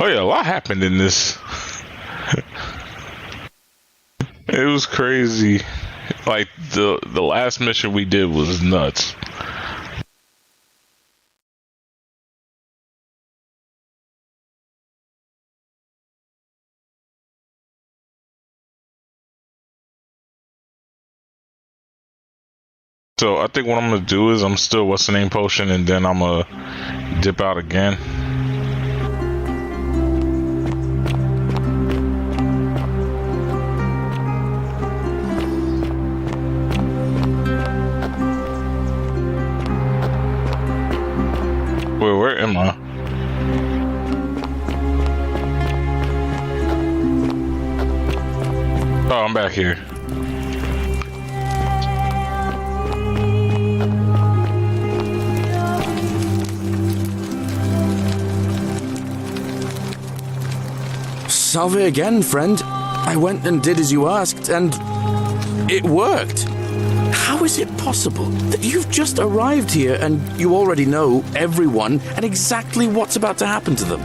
Oh yeah, a lot happened in this. It was crazy. Like the last mission we did was nuts. So I think what I'm gonna do is I'm still what's the name potion, and then I'm gonna dip out again. Wait, where am I? Oh, I'm back here. Salve again, friend. I went and did as you asked, and it worked. How is it possible that you've just arrived here and you already know everyone and exactly what's about to happen to them?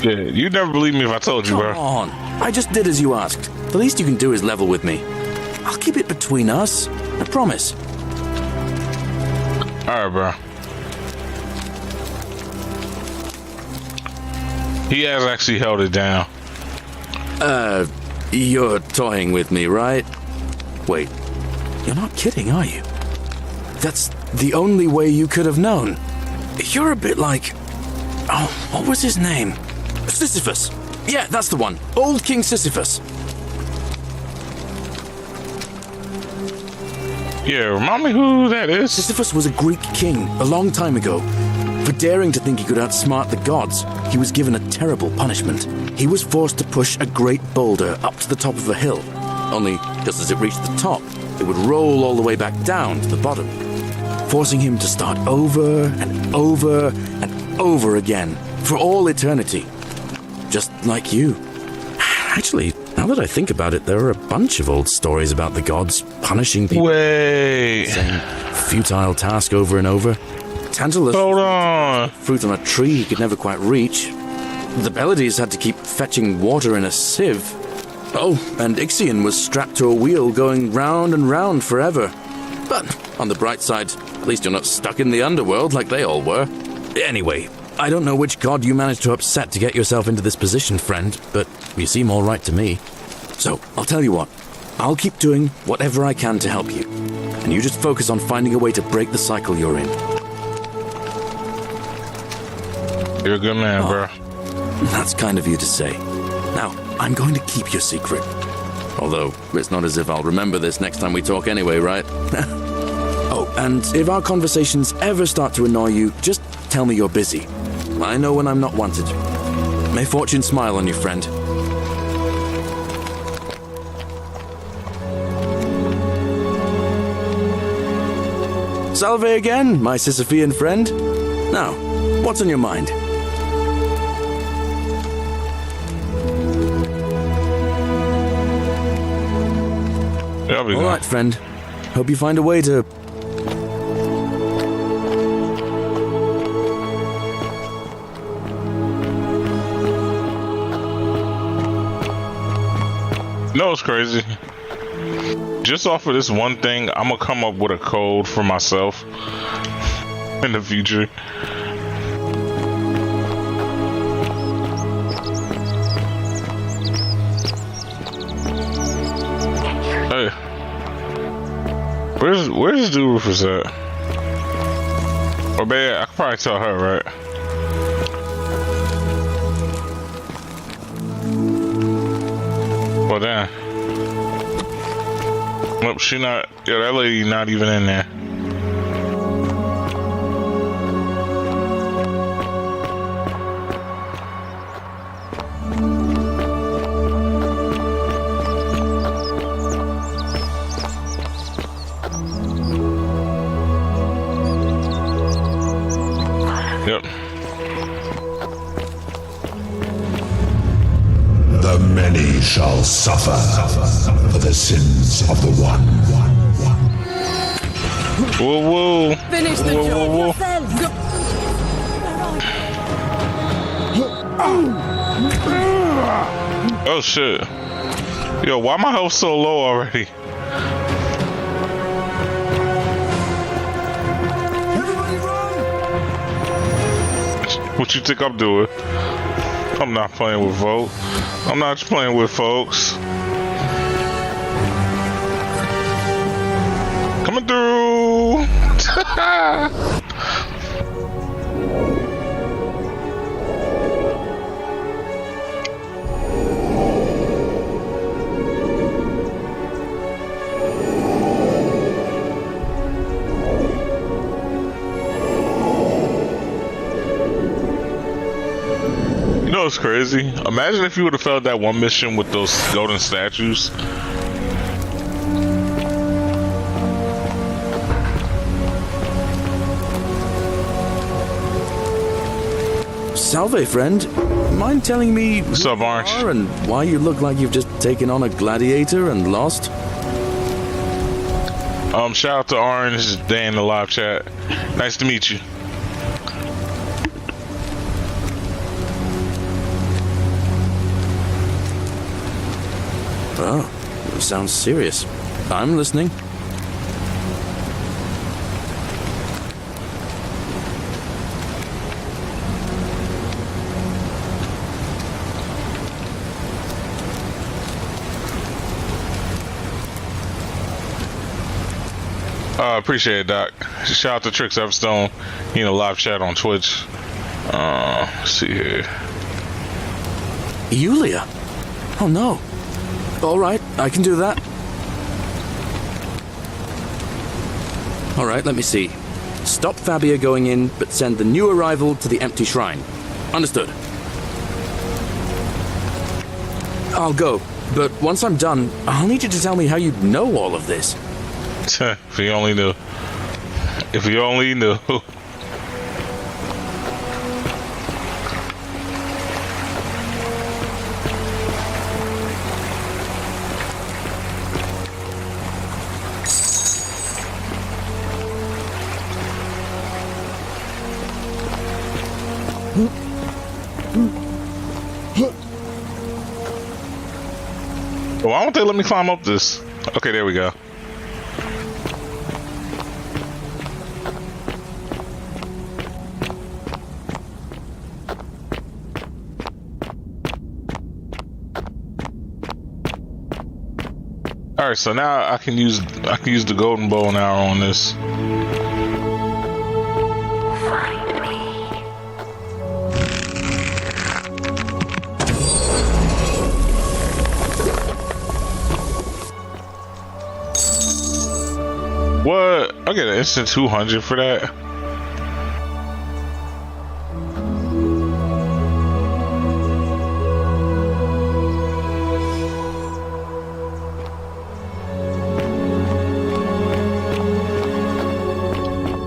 Yeah, you'd never believe me if I told you, bro. Come on. I just did as you asked. The least you can do is level with me. I'll keep it between us. I promise. Alright, bro. He has actually held it down. You're toying with me, right? Wait, you're not kidding, are you? That's the only way you could have known. You're a bit like... Oh, what was his name? Sisyphus. Yeah, that's the one. Old King Sisyphus. Yeah, remind me who that is. Sisyphus was a Greek king a long time ago. For daring to think he could outsmart the gods, he was given a terrible punishment. He was forced to push a great boulder up to the top of a hill. Only, just as it reached the top, it would roll all the way back down to the bottom, forcing him to start over and over and over again for all eternity. Just like you. Actually, now that I think about it, there are a bunch of old stories about the gods punishing people. Wait. Same futile task over and over. Tantalus Hold on. fruit on a tree he could never quite reach. The Pleiades had to keep fetching water in a sieve. Oh, and Ixion was strapped to a wheel going round and round forever. But on the bright side, at least you're not stuck in the underworld like they all were. Anyway, I don't know which god you managed to upset to get yourself into this position, friend, but you seem all right to me. So, I'll tell you what. I'll keep doing whatever I can to help you. And you just focus on finding a way to break the cycle you're in. You're a good man, bro. That's kind of you to say. Now, I'm going to keep your secret. Although, it's not as if I'll remember this next time we talk anyway, right? Oh, and if our conversations ever start to annoy you, just tell me you're busy. I know when I'm not wanted. May fortune smile on you, friend. Salve again, my Sisyphean friend. Now, what's on your mind? All right, friend. Hope you find a way to... No, it's crazy. Just off of this one thing, I'm gonna come up with a code for myself in the future. Hey, where's Rufus at? Or babe, I could probably tell her, right? Well, damn. Nope, she not. Yeah, that lady not even in there. Yep. The many shall suffer for the sins of the one. Whoa, whoa. Finish the Whoa, job whoa, whoa. yourselves. Oh shit. Yo, why my health so low already? Everybody run! What you think I'm doing? I'm not playing with folks. I'm not playing with folks. Coming through. You know what's crazy? Imagine if you would have failed that one mission with those golden statues. Salve, friend. Mind telling me What's who up, you Orange? are and why you look like you've just taken on a gladiator and lost? Shout out to Orange, Dan in the live chat. Nice to meet you. Oh, sounds serious. I'm listening. Appreciate it, Doc. Shout out to Trix Everstone. He in a live chat on Twitch. Let's see here. Yulia? Oh no. All right, I can do that. All right, let me see. Stop Fabia going in, but send the new arrival to the empty shrine. Understood. I'll go, but once I'm done, I'll need you to tell me how you know all of this. If you only knew. If you only knew. Why won't they let me climb up this? Okay, there we go. All right, so now I can use the golden bow and arrow on this. What? I get an instant 200 for that.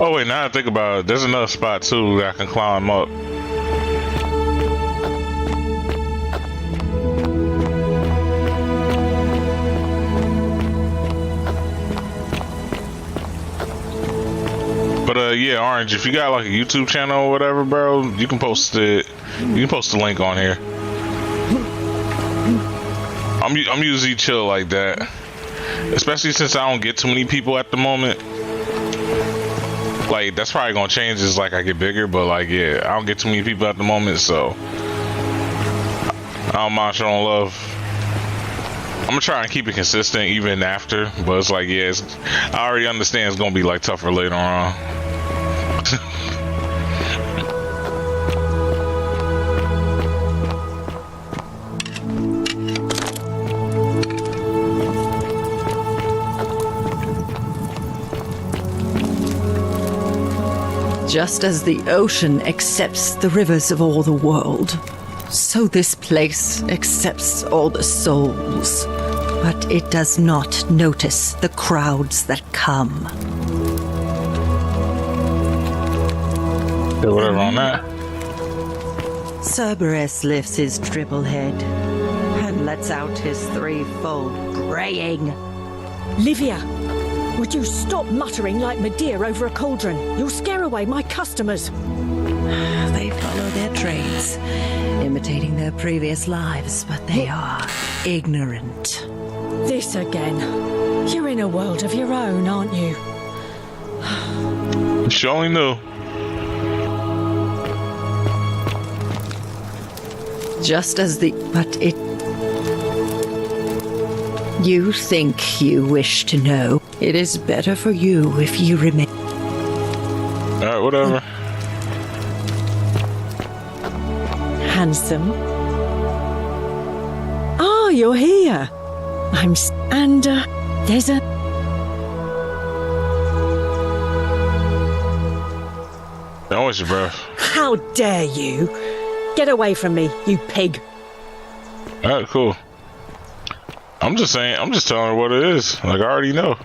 Oh wait, now I think about it, there's another spot too that I can climb up. But yeah, Orange, if you got like a YouTube channel or whatever, bro, you can post it. You can post the link on here. I'm usually chill like that, especially since I don't get too many people at the moment. Like, that's probably gonna change as like I get bigger, but like, yeah, I don't get too many people at the moment, so I don't mind showing love. I'm gonna try and keep it consistent even after, but it's like, yeah, I already understand it's gonna be like tougher later on. Just as the ocean accepts the rivers of all the world, so this place accepts all the souls. But it does not notice the crowds that come. Yeah, whatever on that. Cerberus lifts his triple head and lets out his threefold braying. Livia, Would you stop muttering like Medea over a cauldron? You'll scare away my customers. They follow their trades, imitating their previous lives, but they are ignorant. This again. You're in a world of your own, aren't you? She only knew. Just as but it... You think you wish to know. It is better for you if you remain... Alright, whatever. Handsome. Ah, you're here. And, there's a... Don't waste your breath. How dare you? Get away from me, you pig. Alright, cool. I'm just saying, I'm just telling her what it is. Like, I already know.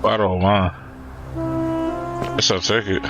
I don't mind. Guess I'll take it.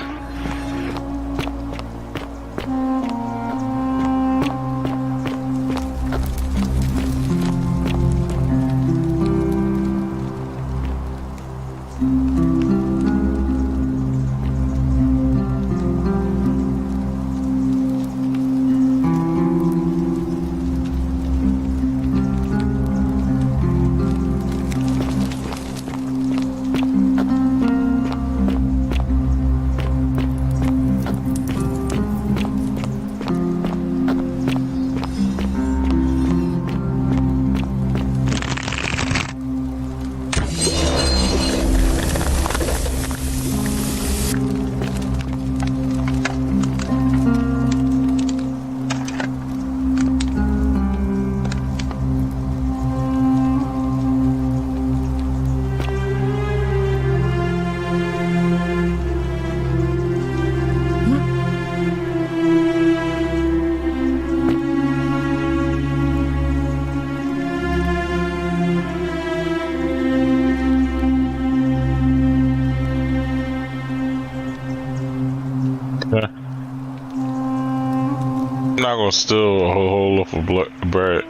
I'm not gonna steal a whole loaf of bread.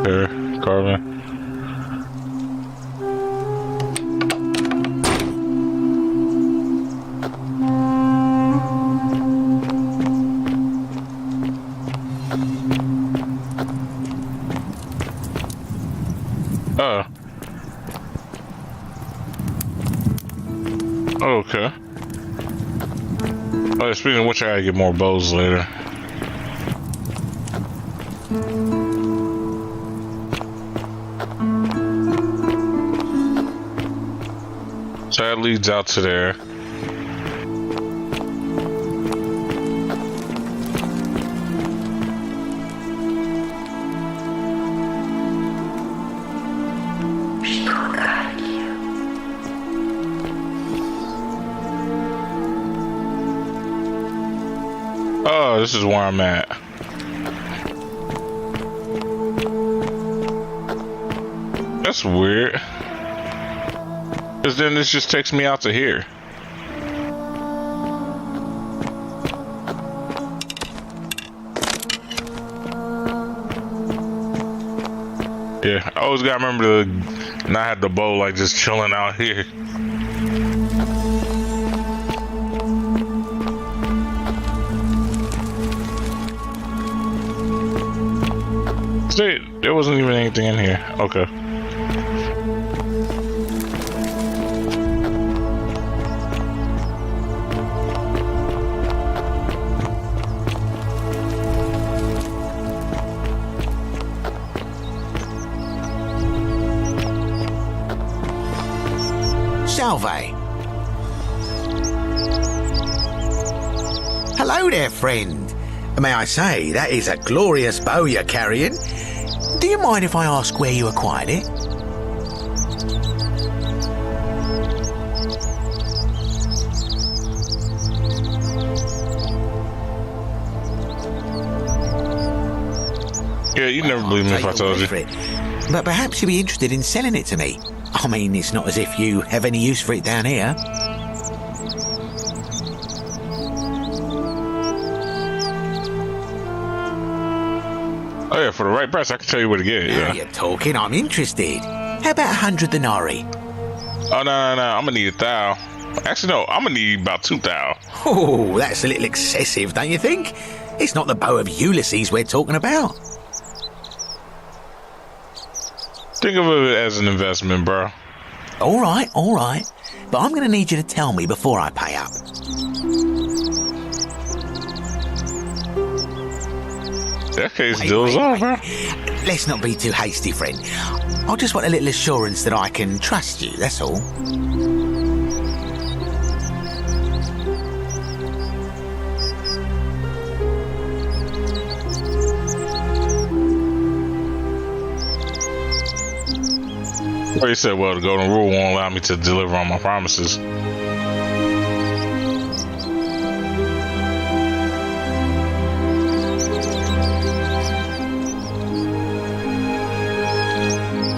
Here, carving. Okay. Oh, speaking of which, I gotta get more bows later. So that leads out to there. Oh, this is where I'm at. That's weird. Because then this just takes me out to here. Yeah, I always gotta remember to not have the bow like just chilling out here. See, there wasn't even anything in here. Okay. Salve. Hello there, friend. May I say, that is a glorious bow you're carrying. Do you mind if I ask where you acquired it? Yeah, you never believe me if I told you. But perhaps you'd be interested in selling it to me. I mean, it's not as if you have any use for it down here. Oh yeah, for the right price, I can tell you where to get it. Now Yeah. you're talking, I'm interested. How about 100 denarii? Oh no, I'm gonna need 1,000. Actually, no, I'm gonna need about 2,000. Oh, that's a little excessive, don't you think? It's not the bow of Ulysses we're talking about. Think of it as an investment, bro. All right. But I'm going to need you to tell me before I pay up. That case deal's on, bro. Let's not be too hasty, friend. I just want a little assurance that I can trust you, that's all. Well, you said, well, the golden rule won't allow me to deliver on my promises.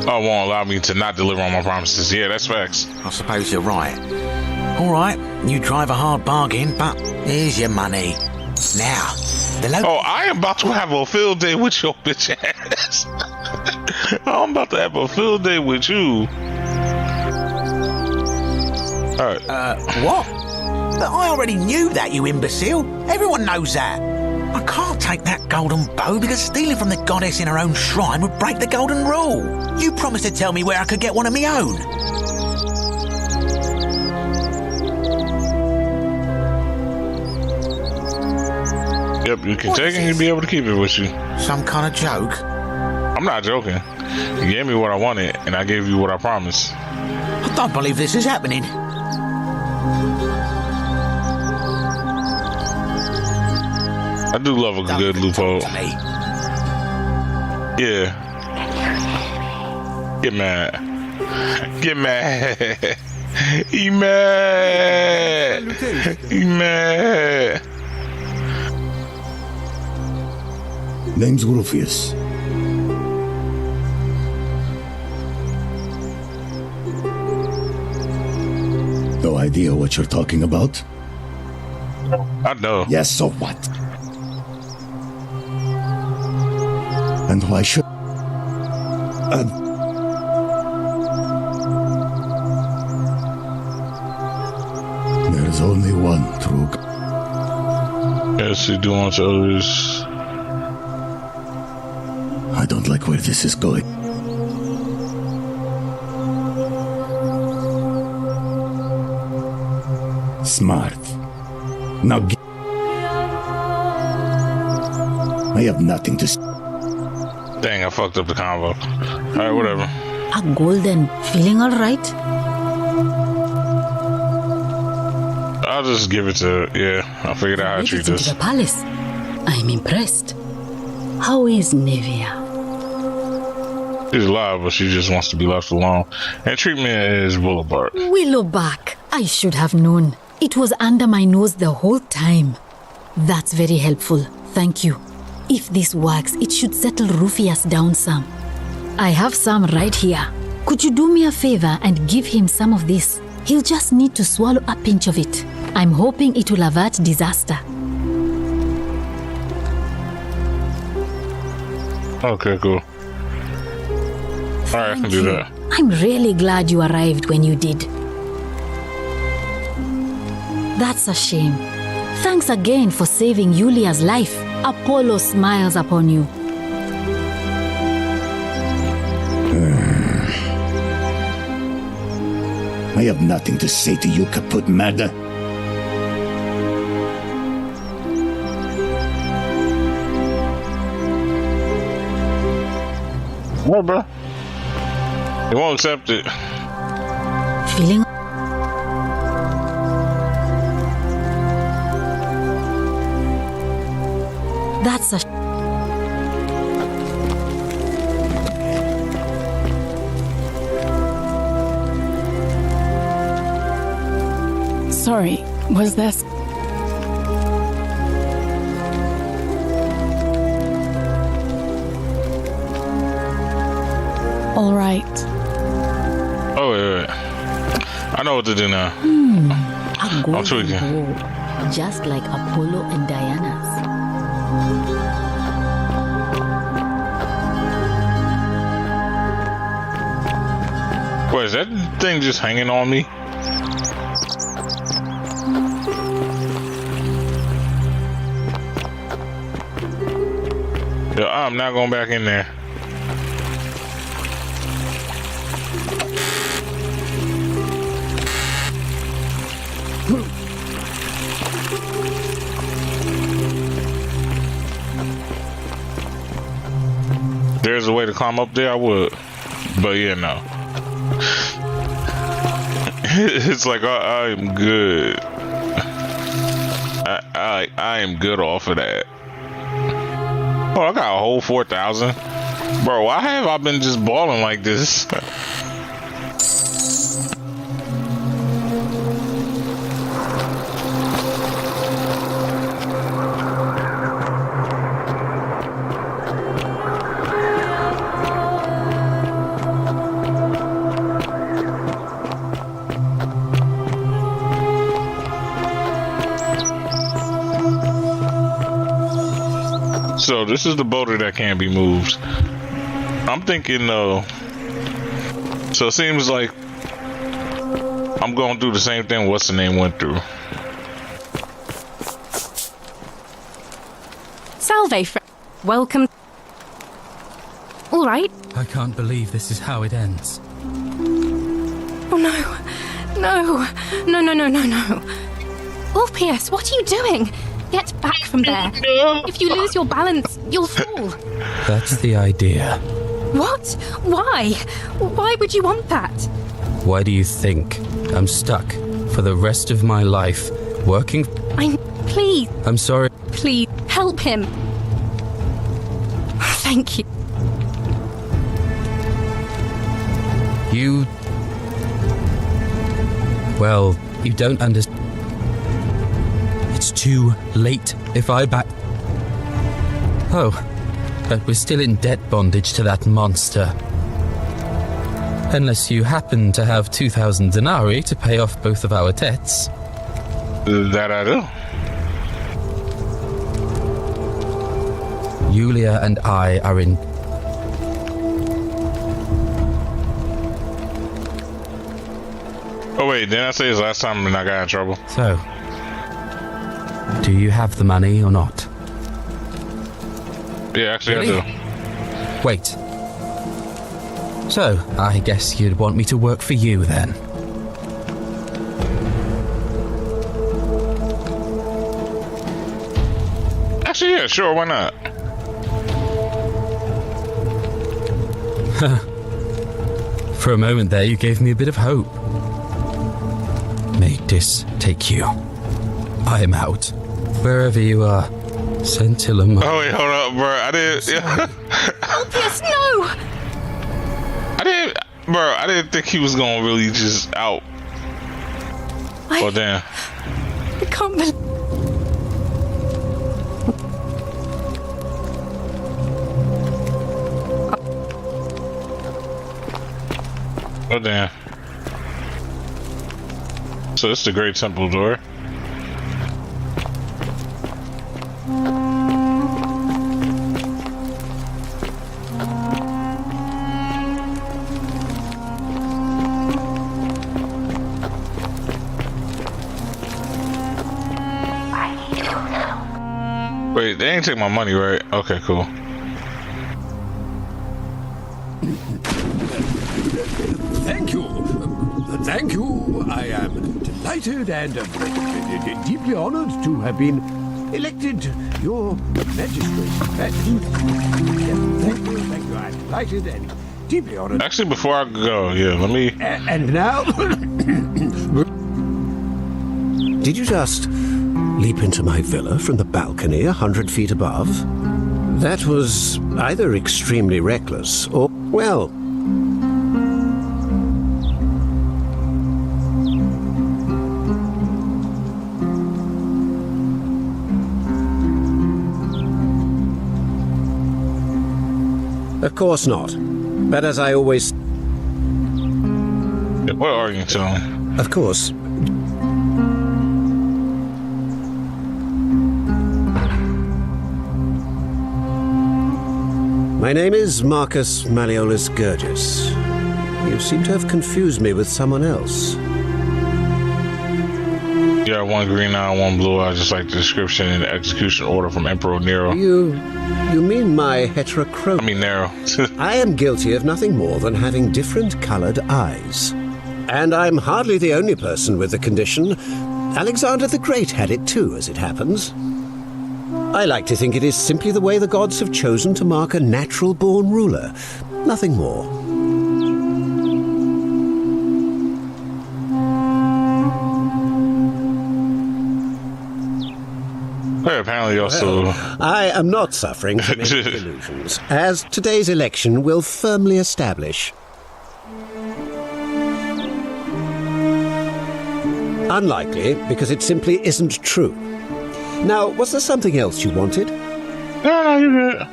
Oh, won't allow me to not deliver on my promises. Yeah, that's facts. I suppose you're right. All right, you drive a hard bargain, but here's your money. Now, the local... Oh, I am about to have a field day with your bitch ass. I'm about to have a field day with you. Alright. What? But I already knew that, you imbecile. Everyone knows that. I can't take that golden bow because stealing from the goddess in her own shrine would break the golden rule. You promised to tell me where I could get one of my own. Yep, you can take it and you'll be able to keep it with you. Some kind of joke? I'm not joking. You gave me what I wanted, and I gave you what I promised. I don't believe this is happening. I do love a good loophole. To me. Yeah. Get mad. Get mad. He mad. He mad. Name's Rufius. No idea what you're talking about? I know. Yes, so what? And why should... There's only one true... Yes, you do unto others. I don't like where this is going. Smart. Now I have nothing to say. Dang, I fucked up the convo. Alright, whatever. A golden. Feeling alright? I'll just give it to... Yeah, I'll figure out how to treat Into this. the palace. I'm impressed. How is Nevia? She's alive, but she just wants to be left alone. And treat me as Boulevard. Willowback. I should have known. It was under my nose the whole time. That's very helpful. Thank you. If this works, it should settle Rufius down some. I have some right here. Could you do me a favor and give him some of this? He'll just need to swallow a pinch of it. I'm hoping it will avert disaster. Okay, cool. Alright, I can do that. I'm really glad you arrived when you did. That's a shame. Thanks again for saving Yulia's life. Apollo smiles upon you. I have nothing to say to you, kaput merda. What, bro? He won't accept it. Feeling... That's a... Sorry, was this... All right. Oh, wait. I know what to do now. A golden tweaking. bowl, just like Apollo and Diana's. Wait, is that thing just hanging on me? Yeah, I'm not going back in there. There's a way to climb up there, I would. But yeah, no. It's like I'm good. I am good off of that. Oh, I got a whole 4,000. Bro, why have I been just balling like this? So this is the boulder that can't be moved. I'm thinking, so it seems like I'm going through the same thing what's the name went through. Salve, friend. Welcome. All right. I can't believe this is how it ends. Oh no. No. No, no, no, no, no. Orpheus, what are you doing? Get back from there. If you lose your balance, you'll fall. That's the idea. What? Why? Why would you want that? Why do you think I'm stuck for the rest of my life working? Please, I'm sorry. please, help him. Thank you. You... Well, you don't understand. It's too late if I back... Oh, but we're still in debt bondage to that monster. Unless you happen to have 2,000 denarii to pay off both of our debts. That I do. Yulia and I are in... Oh wait, didn't I say this last time and I got in trouble? So, do you have the money or not? Yeah, actually Really? I do. Wait. So, I guess you'd want me to work for you then. Actually, yeah, sure, why not? For a moment there, you gave me a bit of hope. May this take you. I am out. Wherever you are, Scintillum. Oh wait, hold up, bro. I didn't. Yeah. Orpheus, no! I didn't think he was gonna really just out. Oh damn. I can't believe... Oh damn. So this is the Great Temple door. Wait, they ain't take my money, right? Okay, cool. Thank you. Thank you. I am delighted and deeply honored to have been elected your magistrate. Thank you. Thank you. I'm delighted and deeply honored. Actually, before I go, yeah, let me... And now... Did you just leap into my villa from the balcony 100 feet above? That was either extremely reckless or, well... Of course not. But as I always... What arguing tone? Of course. My name is Marcus Malleolus Gurgis. You seem to have confused me with someone else. Yeah, one green eye, one blue eye, just like the description and execution order from Emperor Nero. You mean my heterochrome? I mean Nero. I am guilty of nothing more than having different colored eyes. And I'm hardly the only person with the condition. Alexander the Great had it too, as it happens. I like to think it is simply the way the gods have chosen to mark a natural-born ruler. Nothing more. Well, apparently also... I am not suffering from any delusions, as today's election will firmly establish. Unlikely, because it simply isn't true. Now, was there something else you wanted? No, you're good.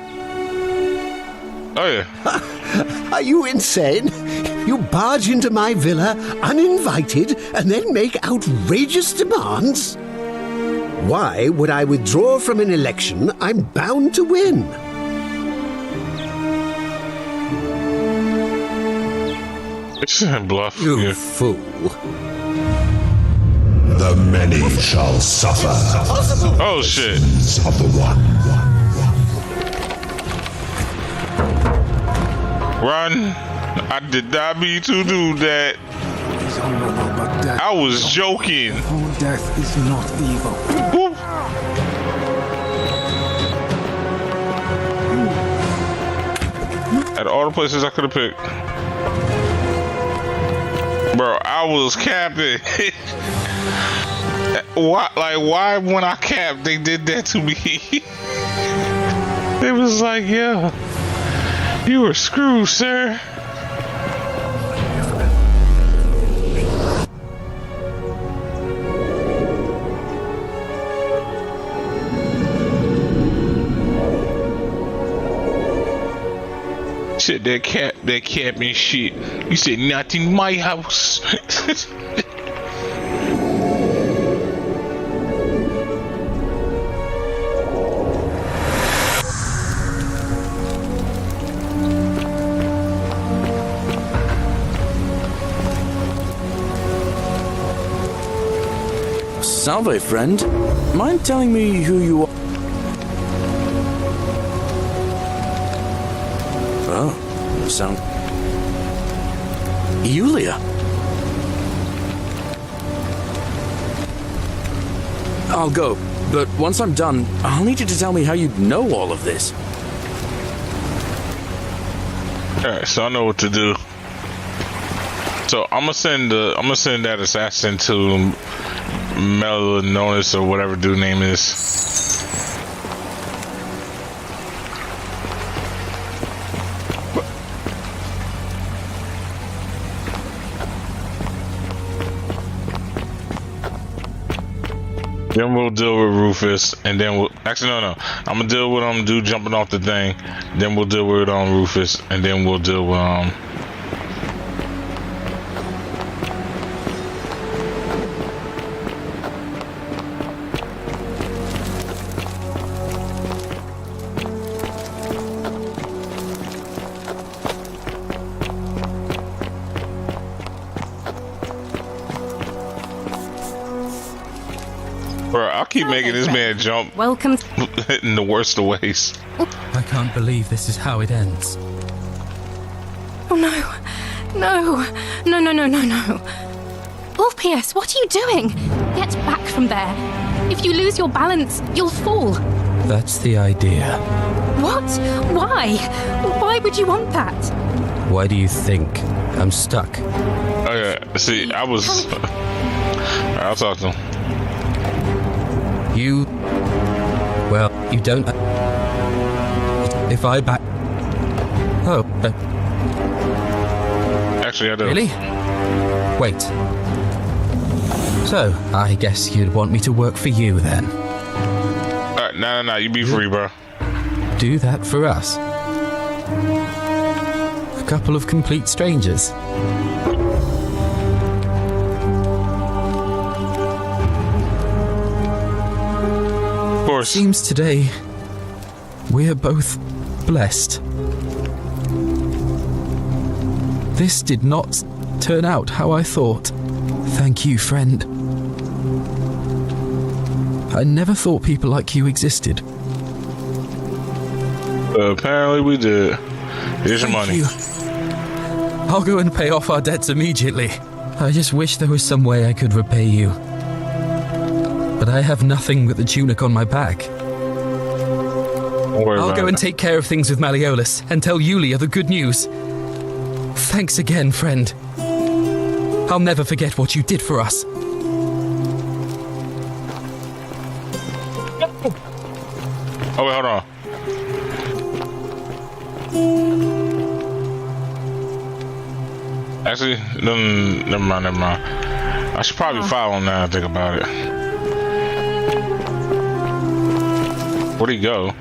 Oh, yeah. Are you insane? You barge into my villa uninvited and then make outrageous demands? Why would I withdraw from an election I'm bound to win? Bluff. You Yeah. fool. The many shall suffer. Oh, shit. Of the one. Run. I did not mean to do that. I was joking. Death is not evil. Whoop. At all the places I could have picked. Bro, I was capping. Why when I capped, they did that to me? It was like, yeah, you were screwed, sir. Shit, that cap and shit. You said not in my house. Salve, friend. Mind telling me who you are? Oh, sound... Yulia. I'll go, but once I'm done, I'll need you to tell me how you know all of this. Alright, so I know what to do. So I'm gonna send that assassin to Melanonis or whatever dude name is. Then we'll deal with Rufus, and then we'll actually no. I'm gonna deal with dude jumping off the thing. Then we'll deal with Rufus, and then we'll deal with Bro, I'll keep making this man jump. Welcome. In the worst of ways. I can't believe this is how it ends. Oh no. No. Orpheus, what are you doing? Get back from there. If you lose your balance, you'll fall. That's the idea. What? Why? Why would you want that? Why do you think I'm stuck? Oh yeah, see, I was... I'll talk to him. You... Well, you don't... If I back... Oh, Actually, I do. really? Wait. So, I guess you'd want me to work for you then. Alright, no, you be free, bro. Do that for us. a couple of complete strangers. Of course. Seems today we're both blessed. This did not turn out how I thought. Thank you, friend. I never thought people like you existed. Apparently we did. Here's your money. You. I'll go and pay off our debts immediately. I just wish there was some way I could repay you. But I have nothing but the tunic on my back. Don't worry I'll about go and it. take care of things with Malleolus and tell Yulia the good news. Thanks again, friend. I'll never forget what you did for us. Oh, wait, hold on. Actually, never mind. I should probably follow him now and think about it. Where'd he go?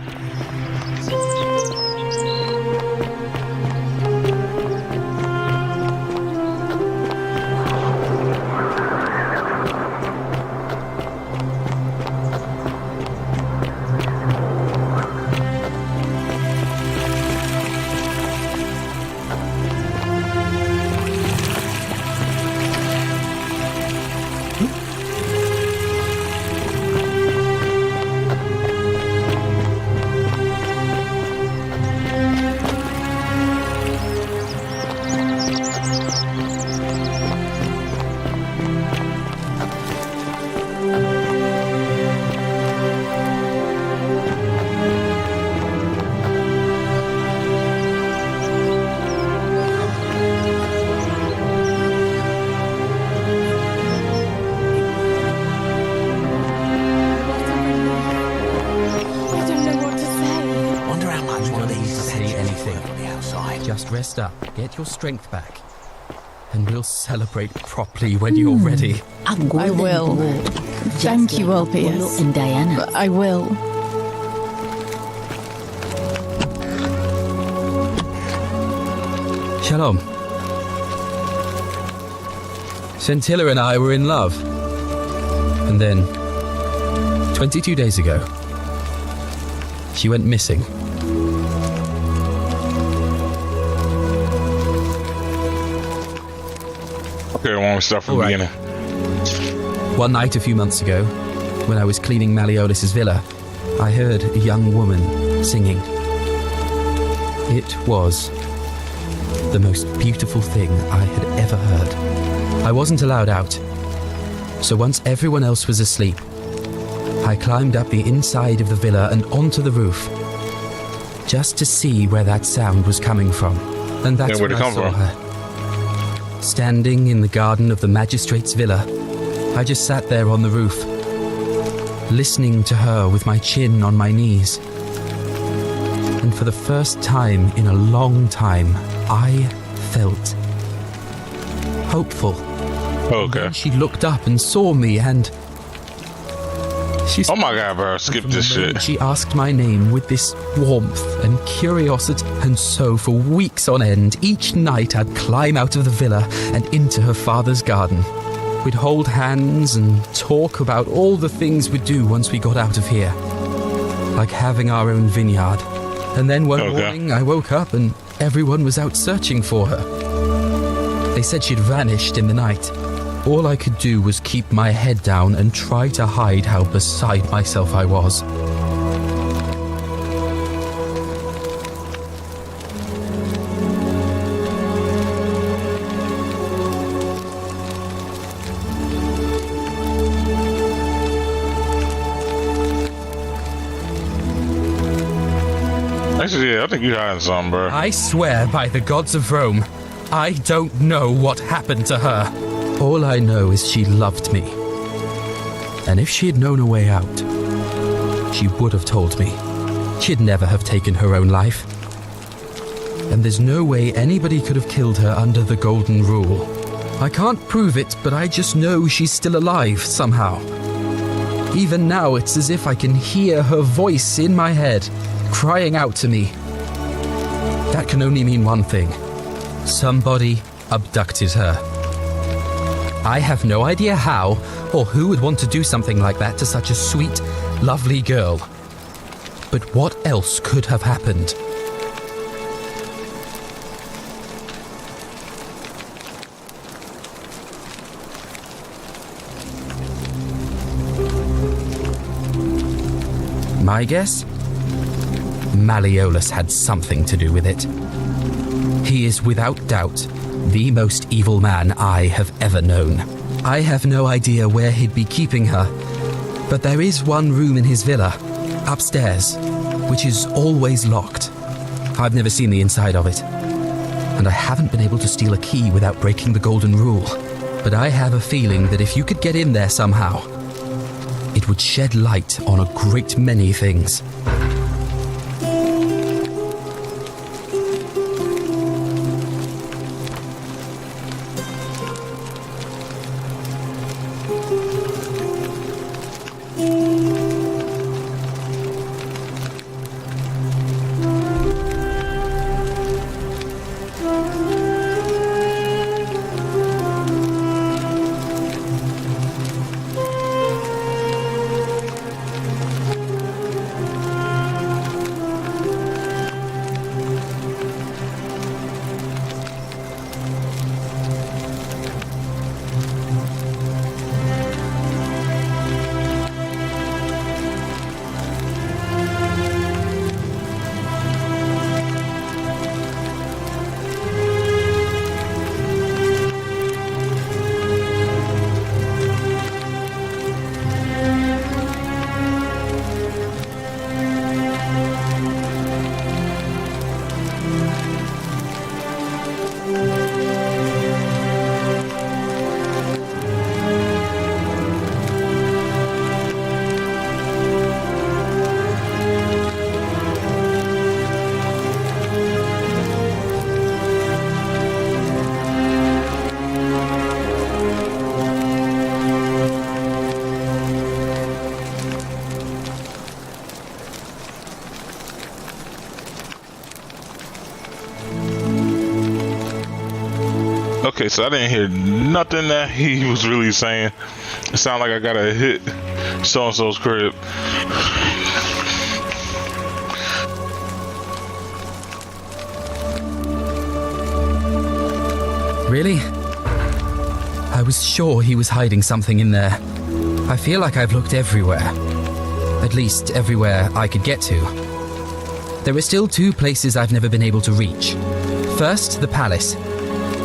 Just rest up, get your strength back, and we'll celebrate properly when you're ready. A golden will. bowl. Thank Just you, like Alpius. Apollo and Diana. I will. Shalom. Scintilla and I were in love. And then, 22 days ago, she went missing. Okay, why don't we start from the All right. beginning? One night a few months ago, when I was cleaning Malleolus's villa, I heard a young woman singing. It was the most beautiful thing I had ever heard. I wasn't allowed out, so once everyone else was asleep, I climbed up the inside of the villa and onto the roof, just to see where that sound was coming from. And that's where'd when it I come saw from? her. Standing in the garden of the magistrate's villa, I just sat there on the roof, listening to her with my chin on my knees. And for the first time in a long time, I felt hopeful. Okay. She looked up and saw me, and she Oh my god, bro. Skip this shit. She asked my name with this warmth and curiosity, and so for weeks on end, each night I'd climb out of the villa and into her father's garden. We'd hold hands and talk about all the things we'd do once we got out of here, like having our own vineyard. And then one morning I woke up and everyone was out searching for her. They said she'd vanished in the night. All I could do was keep my head down and try to hide how beside myself I was. Actually, yeah, I think you hiding something, bro. I swear by the gods of Rome, I don't know what happened to her. All I know is she loved me. And if she had known a way out, she would have told me. She'd never have taken her own life. And there's no way anybody could have killed her under the golden rule. I can't prove it, but I just know she's still alive somehow. Even now, it's as if I can hear her voice in my head, crying out to me. That can only mean one thing. Somebody abducted her. I have no idea how or who would want to do something like that to such a sweet, lovely girl. But what else could have happened? My guess? Malleolus had something to do with it. He is without doubt the most evil man I have ever known. I have no idea where he'd be keeping her, but there is one room in his villa, upstairs, which is always locked. I've never seen the inside of it, and I haven't been able to steal a key without breaking the golden rule. But I have a feeling that if you could get in there somehow, it would shed light on a great many things. Okay, so I didn't hear nothing that he was really saying. It sounded like I gotta hit so-and-so's crib. Really? I was sure he was hiding something in there. I feel like I've looked everywhere. At least everywhere I could get to. There are still two places I've never been able to reach. First, the palace.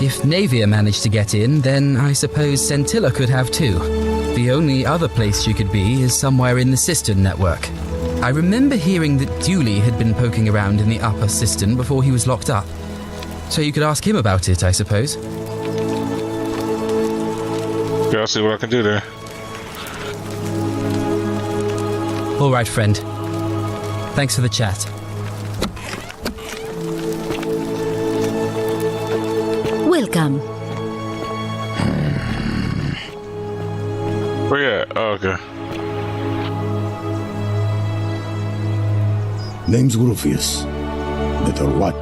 If Navia managed to get in, then I suppose Centilla could have too. The only other place she could be is somewhere in the cistern network. I remember hearing that Dooley had been poking around in the upper cistern before he was locked up. So you could ask him about it, I suppose. Yeah, I'll see what I can do there. All right, friend. Thanks for the chat. Welcome. Where you at? Oh, okay. Name's Rufius. Better what?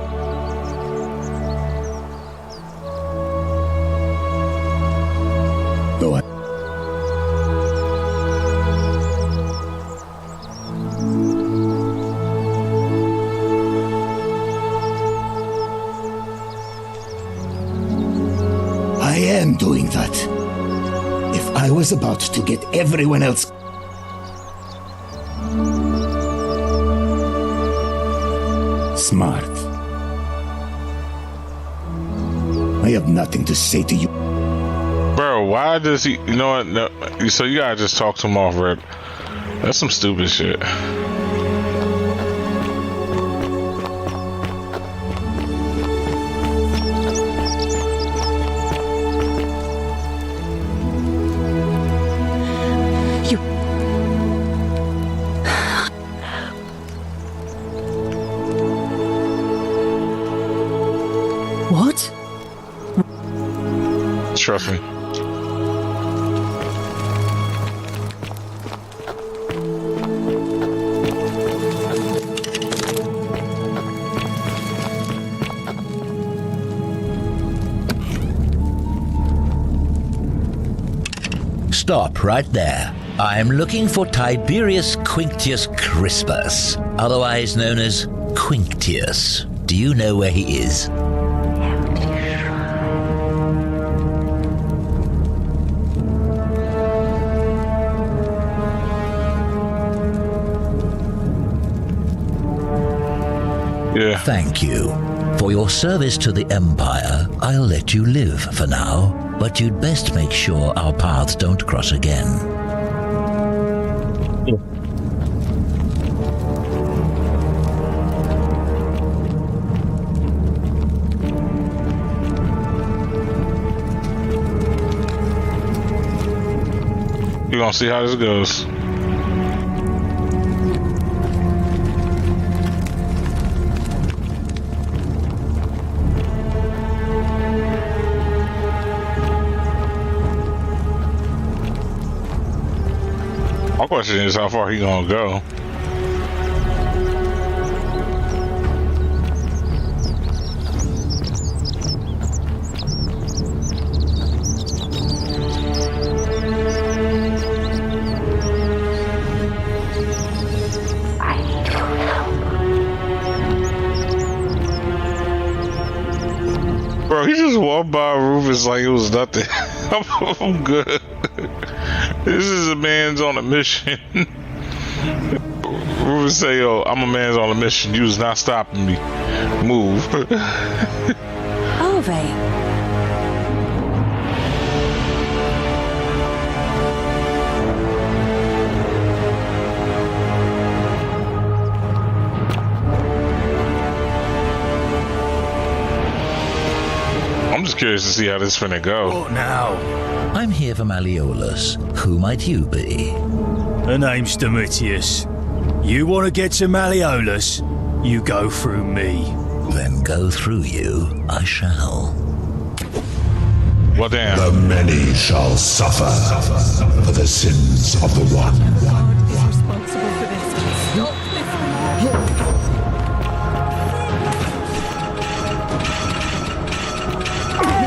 Go on. I am doing that. If I was about to get everyone else... Smart. I have nothing to say to you. Bro, why does he... You know what? No, so you gotta just talk to him off, Red. That's some stupid shit. What? Trust me. Stop right there. I'm looking for Tiberius Quinctius Crispus, otherwise known as Quinctius. Do you know where he is? Yeah. Thank you. For your service to the Empire, I'll let you live for now, but you'd best make sure our paths don't cross again. We're gonna see how this goes. My question is how far he gonna go. Bro, he just walked by Rufus like it was nothing. I'm good. This is a man's on a mission. Rufus say, yo, I'm a man's on a mission. You was not stopping me. Move. Are they? I'm just curious to see how this finna go. What now? I'm here for Malleolus. Who might you be? The name's Domitius. You want to get to Malleolus? You go through me. Then go through you, I shall. Well, damn. The many shall suffer for the sins of the one. God is responsible for this. Stop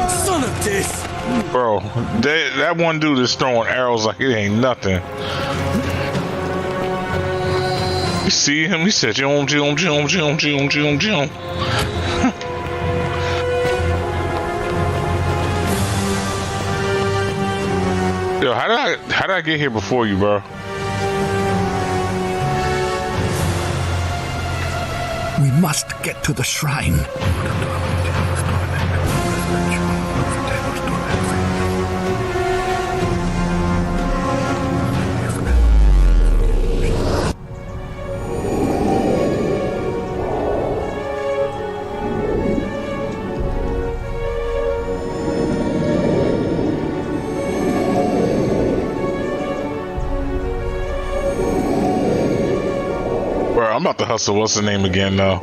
this. Son of this! Bro, that one dude is throwing arrows like it ain't nothing. You see him? He said, "Jum, jum, jum, jum, jum, jum, jum." Yo, how did I get here before you, bro? We must get to the shrine. I'm about to hustle. What's the name again, though?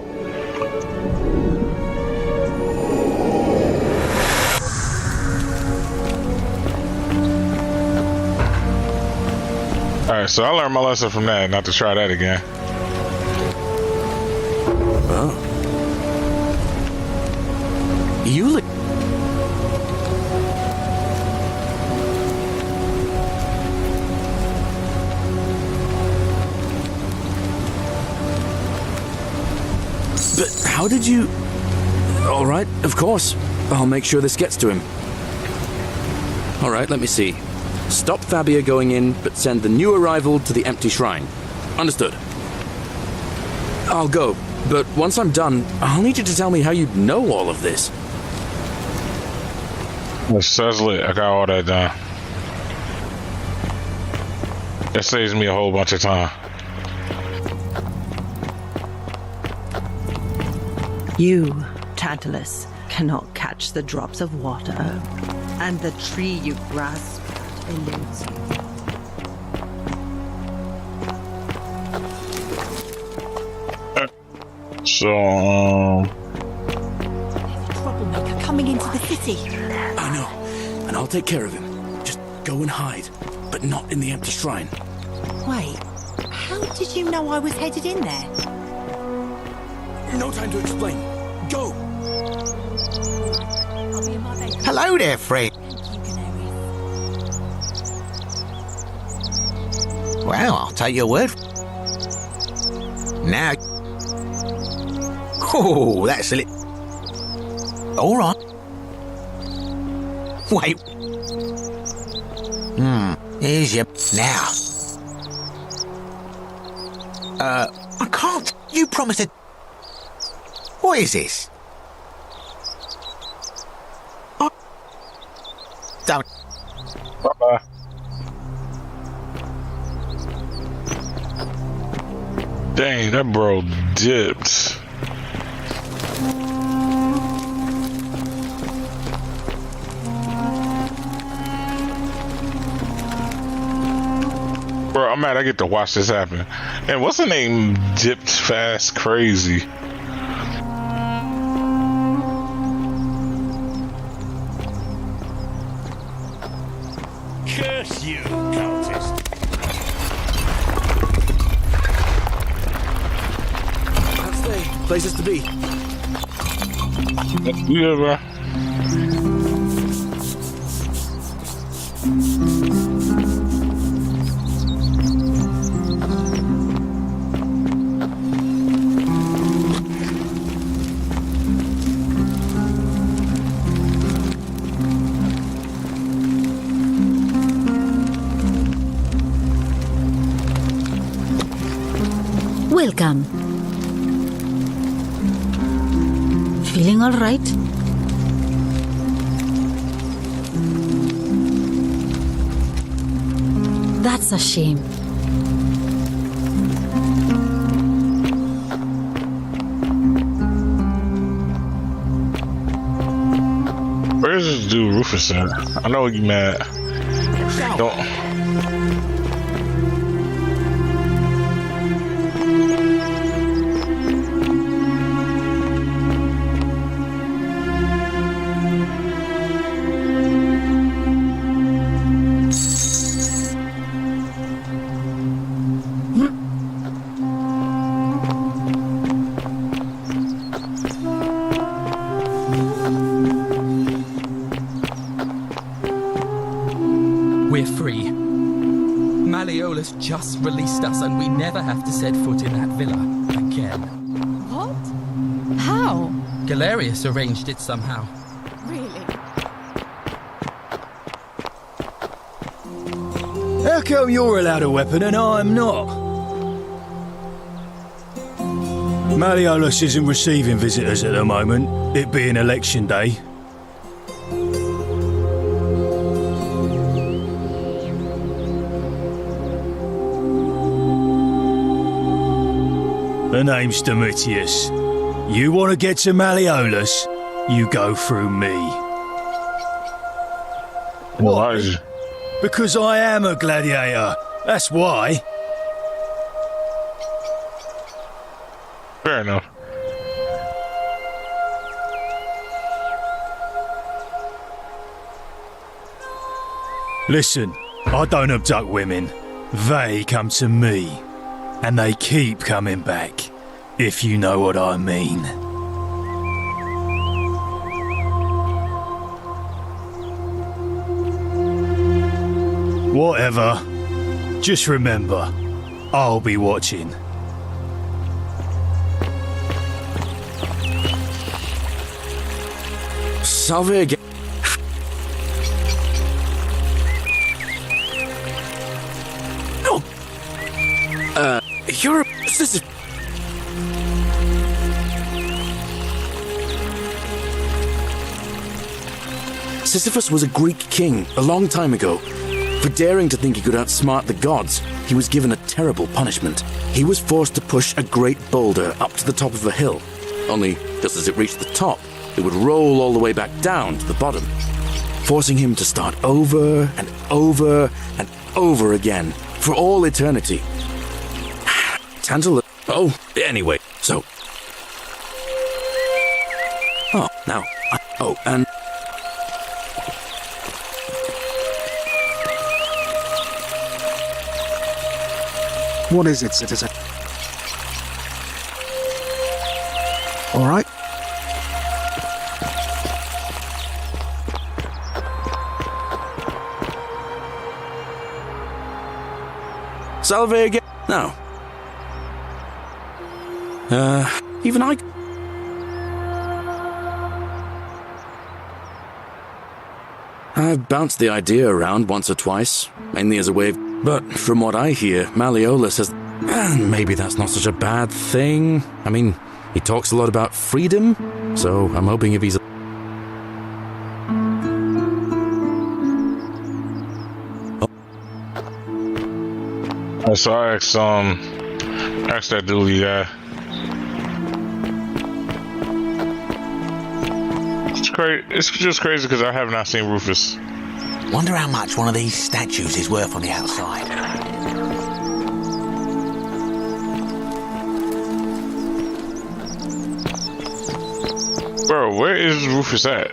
Alright, so I learned my lesson from that, not to try that again. Oh. You look... But how did you... All right, of course. I'll make sure this gets to him. All right, let me see. Stop Fabia going in, but send the new arrival to the empty shrine. Understood. I'll go, but once I'm done, I'll need you to tell me how you know all of this. That's lit. I got all that done. That saves me a whole bunch of time. You, Tantalus, cannot catch the drops of water, and the tree you grasp eludes you. So, Troublemaker coming into the city. I know, and I'll take care of him. Just go and hide, but not in the empty shrine. Wait, how did you know I was headed in there? No time to explain. Go! I'll be in my bed. Hello there, friend. Thank you, Canary. Well, I'll take your word. Now... Oh, that's a little... All right. Wait. Here's your... Now. I can't... You promised it... What is this? I... Don't... Bye-bye. Dang, that bro dipped. Bro, I'm mad I get to watch this happen. And what's the name? Dipped fast crazy. Curse you, cultist. That's the places to be. Yeah, bro. Welcome. Feeling all right? That's a shame. Where's this dude Rufus at? I know you mad. Don't. We're free. Malleolus just released us and we never have to set foot in that villa again. What? How? Galerius arranged it somehow. Really? How come you're allowed a weapon and I'm not? Malleolus isn't receiving visitors at the moment, it being election day. The name's Domitius. You want to get to Malleolus, you go through me. Why is it? Because I am a gladiator, that's why. Fair enough. Listen, I don't abduct women. They come to me. And they keep coming back, if you know what I mean. Whatever. Just remember, I'll be watching. Salve again. No! You're a sister. Sisyphus was a Greek king a long time ago. For daring to think he could outsmart the gods, he was given a terrible punishment. He was forced to push a great boulder up to the top of a hill. Only, just as it reached the top, it would roll all the way back down to the bottom, forcing him to start over and over and over again for all eternity. Tantalus. Oh, anyway, so. Oh, now. Oh, and. What is it, citizen? All right. Salve again. No. Even I... I've bounced the idea around once or twice, mainly as a way of... But from what I hear, Malleolus says... maybe that's not such a bad thing. I mean, he talks a lot about freedom, so I'm hoping if he's... So I asked that dually guy. It's just crazy because I have not seen Rufus. Wonder how much one of these statues is worth on the outside. Bro, where is Rufus at?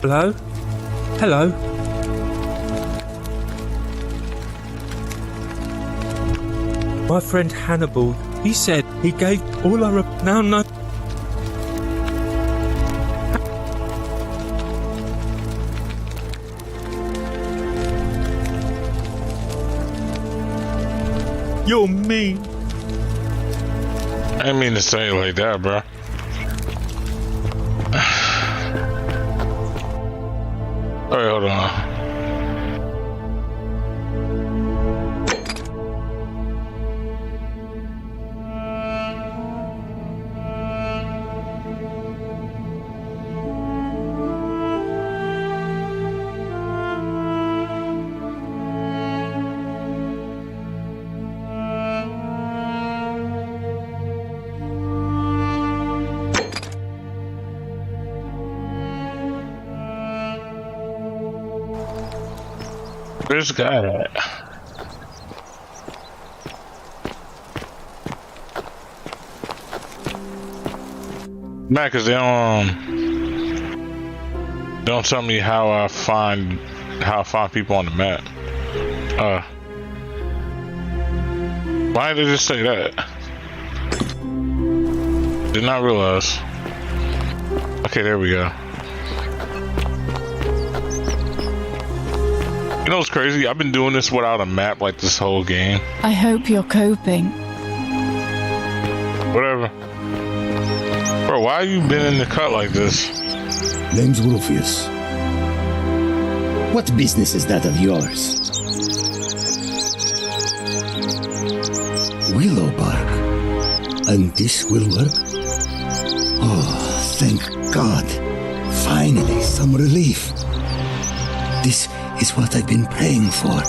Hello? Hello? My friend Hannibal, he said he gave all our... No. You're mean. I didn't mean to say it like that, bro. Alright, hold on. Where's the guy at? Man, cause they don't tell me how I find people on the map. Why did they just say that? Did not realize. Okay, there we go. You know what's crazy? I've been doing this without a map like this whole game. I hope you're coping. Whatever. Bro, why you been in the cut like this? Name's Rufus. What business is that of yours? Willow bark. And this will work? Oh, thank God. Finally, some relief. This is what I've been praying for.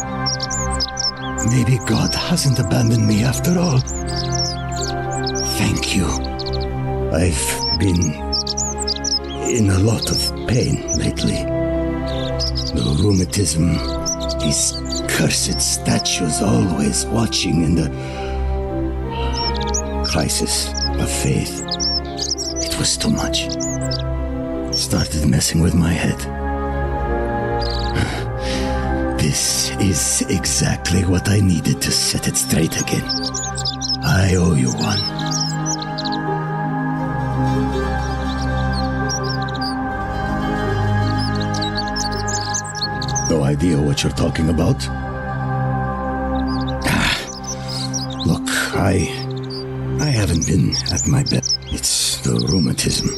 Maybe God hasn't abandoned me after all. Thank you. I've been in a lot of pain lately. The rheumatism, these cursed statues always watching, and the crisis of faith. It was too much. Started messing with my head. This is exactly what I needed to set it straight again. I owe you one. No idea what you're talking about? Look, I haven't been at my best. It's the rheumatism.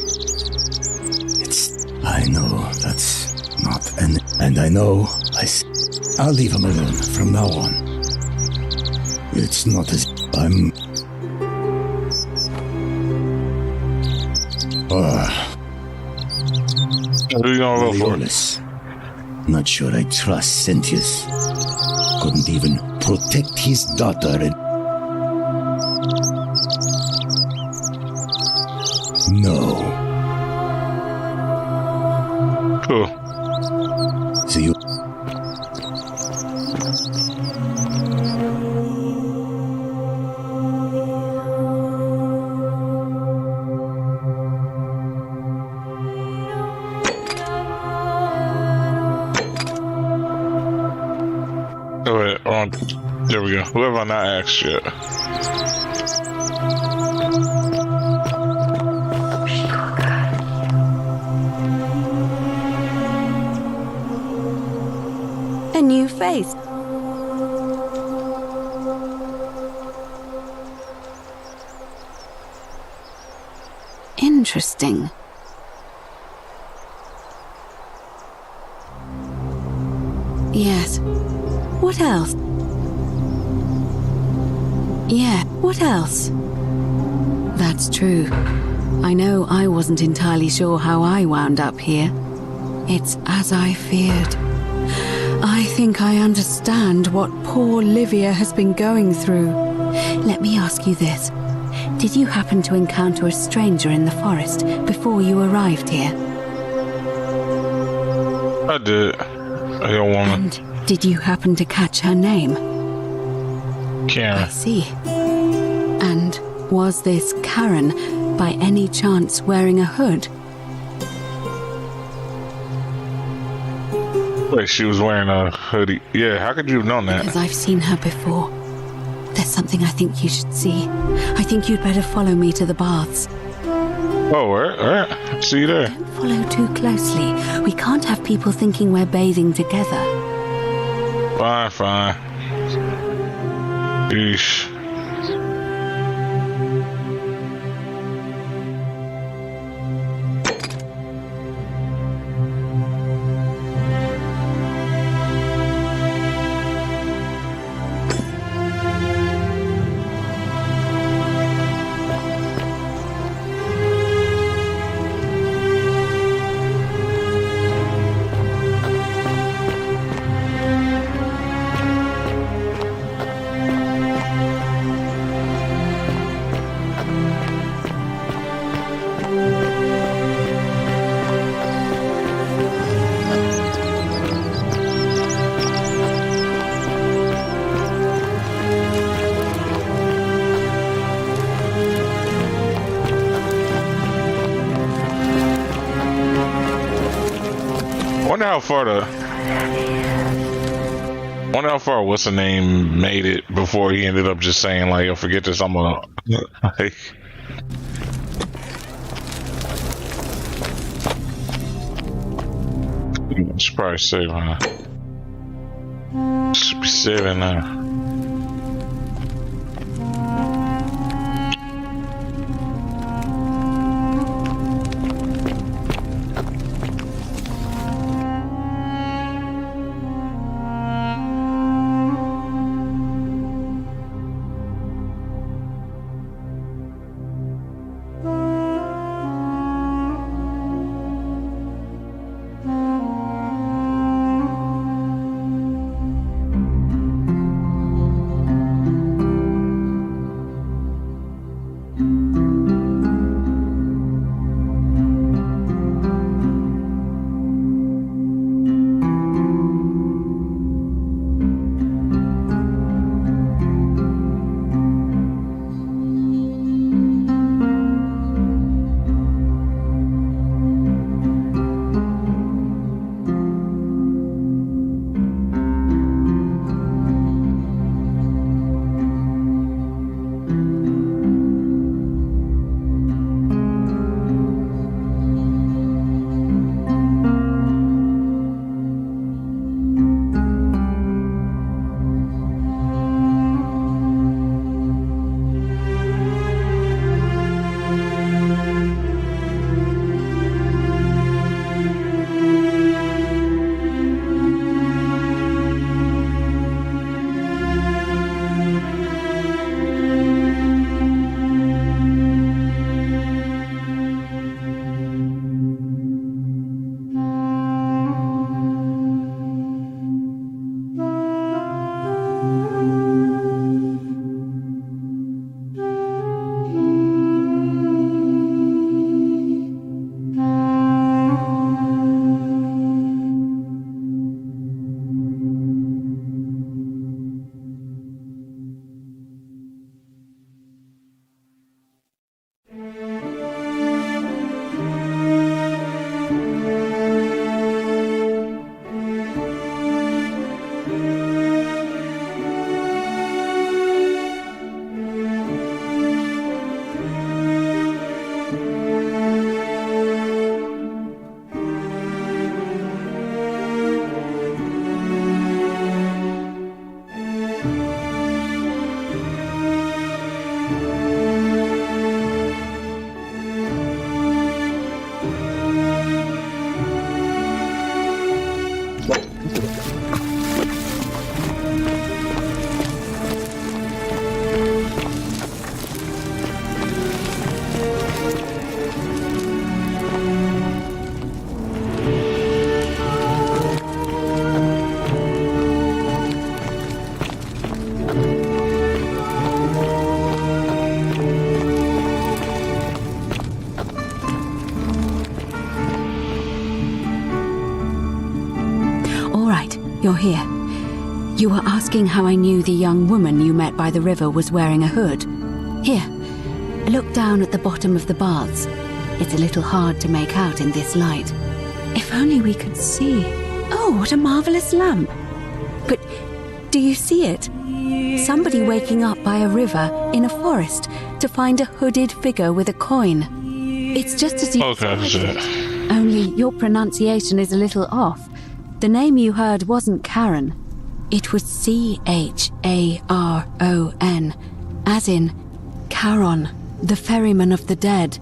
I know that's not and I know I'll leave him alone from now on. It's not as I'm... Who you gonna vote for? Not sure I trust Sentius. Couldn't even protect his daughter and... No. Cool. See you. Oh, wait, there we go. Who have I not asked yet? A new face. Interesting. Yes. What else? Yeah, what else? That's true. I know I wasn't entirely sure how I wound up here. It's as I feared. I think I understand what poor Livia has been going through. Let me ask you this. Did you happen to encounter a stranger in the forest before you arrived here? I did. A young woman. And did you happen to catch her name? Karen. I see. And was this Karen by any chance wearing a hood? Wait, she was wearing a hoodie. Yeah, how could you have known that? Because I've seen her before. There's something I think you should see. I think you'd better follow me to the baths. Oh, all right. See you there. Don't follow too closely. We can't have people thinking we're bathing together. Fine. Yeesh. Wonder how far what's the name made it before he ended up just saying like, "Yo, forget this, I'm gonna." Like, should probably save her. Should be saving now. you're here. You were asking how I knew the young woman you met by the river was wearing a hood. Here, look down at the bottom of the baths. It's a little hard to make out in this light. If only we could see. Oh, what a marvelous lamp. But do you see it? Somebody waking up by a river in a forest to find a hooded figure with a coin. It's just as you said. Only your pronunciation is a little off. The name you heard wasn't Karen. It was C-H-A-R-O-N, as in Charon, the ferryman of the dead.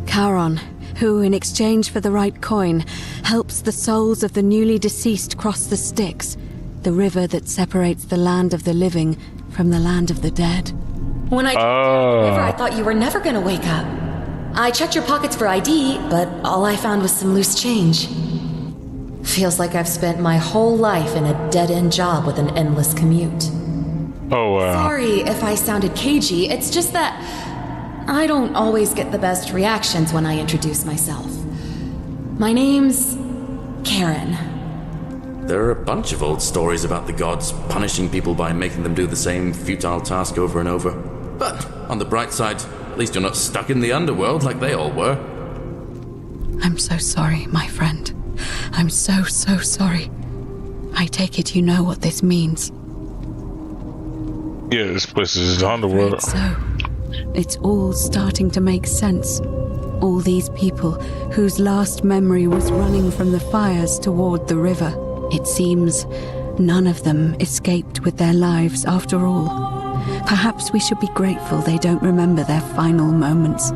Charon, who, in exchange for the right coin, helps the souls of the newly deceased cross the Styx, the river that separates the land of the living from the land of the dead. When I jumped down the river, I thought you were never gonna wake up. I checked your pockets for ID, but all I found was some loose change. Feels like I've spent my whole life in a dead-end job with an endless commute. Oh, wow. Sorry if I sounded cagey, it's just that I don't always get the best reactions when I introduce myself. My name's Karen. There are a bunch of old stories about the gods punishing people by making them do the same futile task over and over. But on the bright side, at least you're not stuck in the underworld like they all were. I'm so sorry, my friend. I'm so sorry. I take it you know what this means. Yeah, this place is the underworld. So, it's all starting to make sense. All these people whose last memory was running from the fires toward the river. It seems none of them escaped with their lives after all. Perhaps we should be grateful they don't remember their final moments.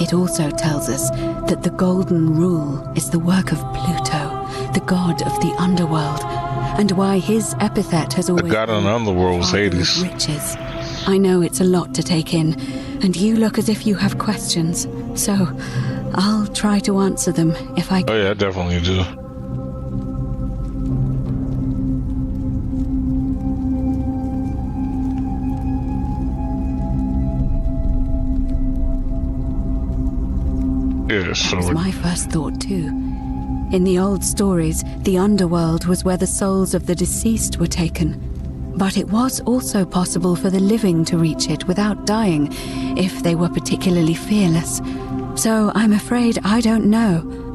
It also tells us that the Golden Rule is the work of Pluto, the god of the underworld, and why his epithet has always the god of the underworld was Hades. Riches. I know it's a lot to take in, and you look as if you have questions, so I'll try to answer them if I can. Oh yeah, I definitely do. Yeah, that was my first thought too. In the old stories, the underworld was where the souls of the deceased were taken. But it was also possible for the living to reach it without dying, if they were particularly fearless. So I'm afraid I don't know.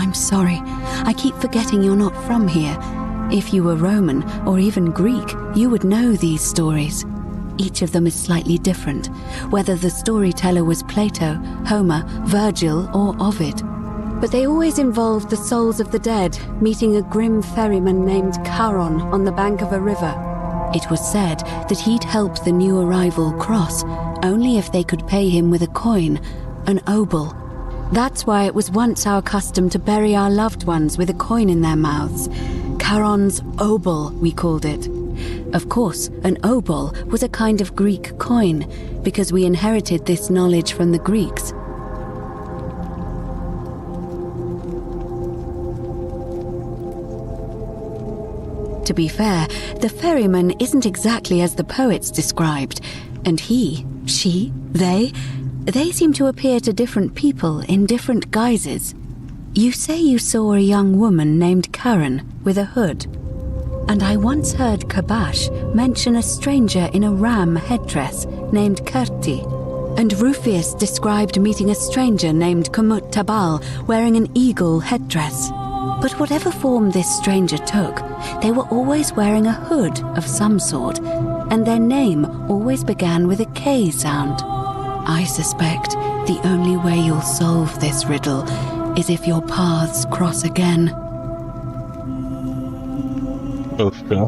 I'm sorry. I keep forgetting you're not from here. If you were Roman, or even Greek, you would know these stories. Each of them is slightly different, whether the storyteller was Plato, Homer, Virgil, or Ovid. But they always involved the souls of the dead meeting a grim ferryman named Charon on the bank of a river. It was said that he'd help the new arrival cross only if they could pay him with a coin, an obol. That's why it was once our custom to bury our loved ones with a coin in their mouths. Charon's obol, we called it. Of course, an obol was a kind of Greek coin, because we inherited this knowledge from the Greeks. To be fair, the ferryman isn't exactly as the poets described, and he, she, they seem to appear to different people in different guises. You say you saw a young woman named Karen with a hood, and I once heard Kabash mention a stranger in a ram headdress named Kerti. and Rufius described meeting a stranger named Kumut Tabal wearing an eagle headdress. But whatever form this stranger took, they were always wearing a hood of some sort, and their name always began with a K sound. I suspect the only way you'll solve this riddle is if your paths cross again. Okay.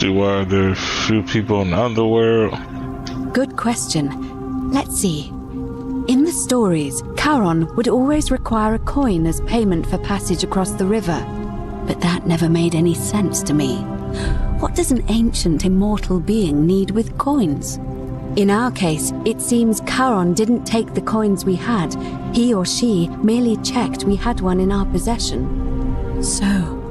Why are there few people in the underworld? Good question. Let's see. In the stories, Charon would always require a coin as payment for passage across the river. But that never made any sense to me. What does an ancient immortal being need with coins? In our case, it seems Charon didn't take the coins we had. He or she merely checked we had one in our possession. So,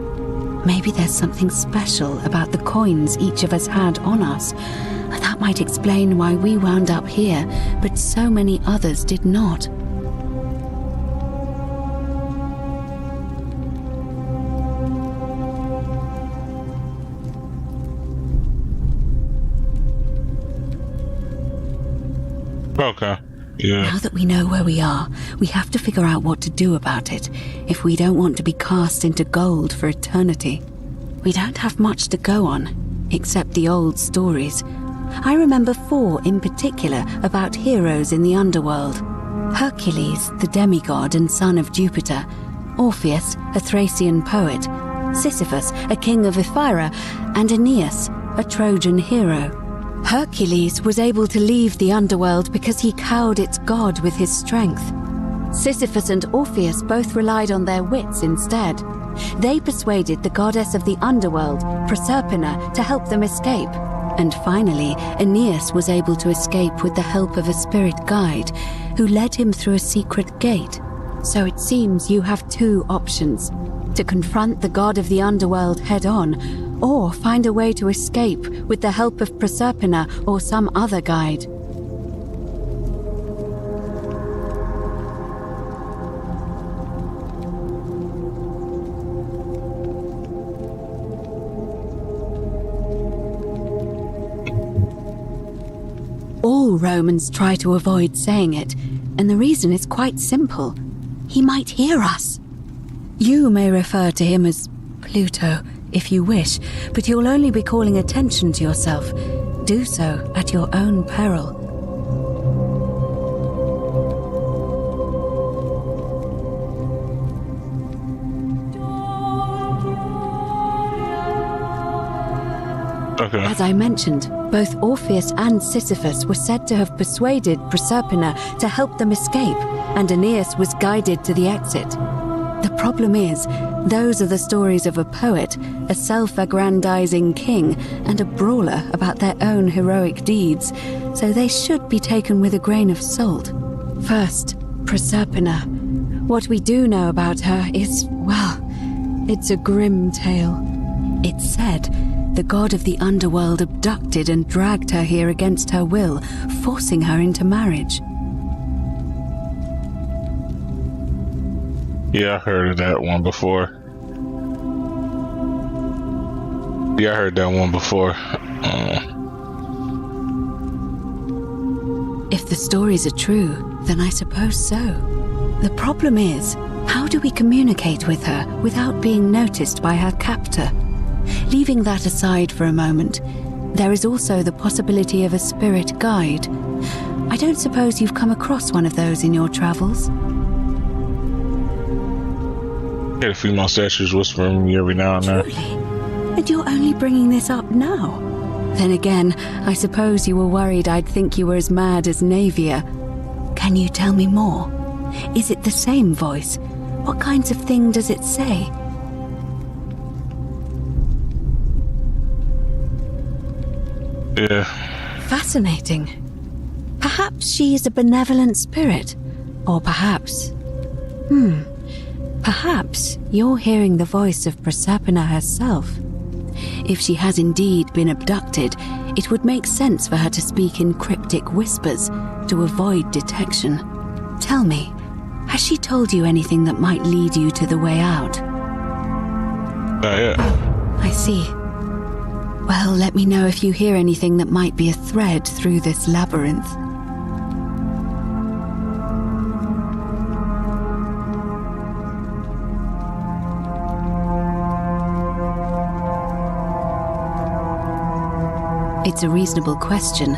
maybe there's something special about the coins each of us had on us. That might explain why we wound up here, but so many others did not. Okay. Yeah. Now that we know where we are, we have to figure out what to do about it if we don't want to be cast into gold for eternity. We don't have much to go on, except the old stories. I remember 4 in particular about heroes in the underworld. Hercules, the demigod and son of Jupiter. Orpheus, a Thracian poet. Sisyphus, a king of Ephyra. And Aeneas, a Trojan hero. Hercules was able to leave the underworld because he cowed its god with his strength. Sisyphus and Orpheus both relied on their wits instead. They persuaded the goddess of the underworld, Proserpina, to help them escape. And finally, Aeneas was able to escape with the help of a spirit guide, who led him through a secret gate. So it seems you have 2 options: to confront the god of the underworld head-on, or find a way to escape with the help of Proserpina or some other guide. All Romans try to avoid saying it, and the reason is quite simple. He might hear us. You may refer to him as Pluto, if you wish, but you'll only be calling attention to yourself. Do so at your own peril. Okay. As I mentioned, both Orpheus and Sisyphus were said to have persuaded Proserpina to help them escape, and Aeneas was guided to the exit. The problem is, those are the stories of a poet, a self-aggrandizing king, and a brawler about their own heroic deeds, so they should be taken with a grain of salt. First, Proserpina. What we do know about her is, well, it's a grim tale. It's said the god of the underworld abducted and dragged her here against her will, forcing her into marriage. Yeah, I heard of that one before. Yeah, I heard that one before. If the stories are true, then I suppose so. The problem is, how do we communicate with her without being noticed by her captor? Leaving that aside for a moment, there is also the possibility of a spirit guide. I don't suppose you've come across one of those in your travels? Get a female statues whispering me every now and then. Truly? And you're only bringing this up now? Then again, I suppose you were worried I'd think you were as mad as Navia. Can you tell me more? Is it the same voice? What kinds of thing does it say? Yeah. Fascinating. Perhaps she is a benevolent spirit, or perhaps Perhaps you're hearing the voice of Proserpina herself. If she has indeed been abducted, it would make sense for her to speak in cryptic whispers to avoid detection. Tell me, has she told you anything that might lead you to the way out? Not yet. I see. Well, let me know if you hear anything that might be a thread through this labyrinth. It's a reasonable question,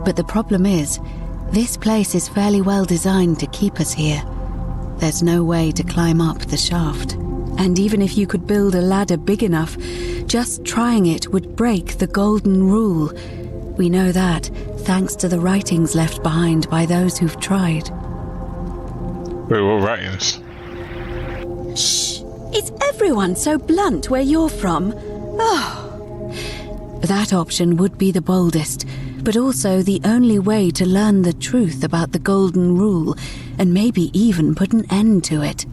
but the problem is, this place is fairly well designed to keep us here. There's no way to climb up the shaft. And even if you could build a ladder big enough, just trying it would break the golden rule. We know that, thanks to the writings left behind by those who've tried. Wait, what writings? Shh! Is everyone so blunt where you're from? Oh. That option would be the boldest, but also the only way to learn the truth about the Golden Rule, and maybe even put an end to it.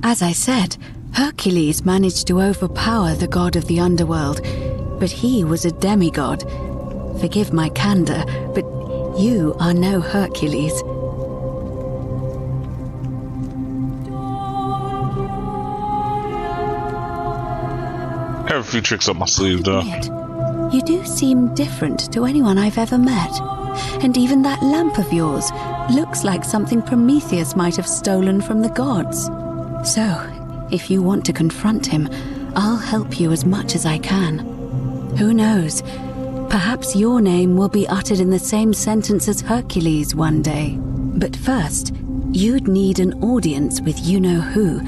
As I said, Hercules managed to overpower the god of the underworld, but he was a demigod. Forgive my candor, but you are no Hercules. I have a few tricks up my sleeve, though. You do seem different to anyone I've ever met. And even that lamp of yours looks like something Prometheus might have stolen from the gods. So, if you want to confront him, I'll help you as much as I can. Who knows? Perhaps your name will be uttered in the same sentence as Hercules one day. But first, you'd need an audience with you-know-who,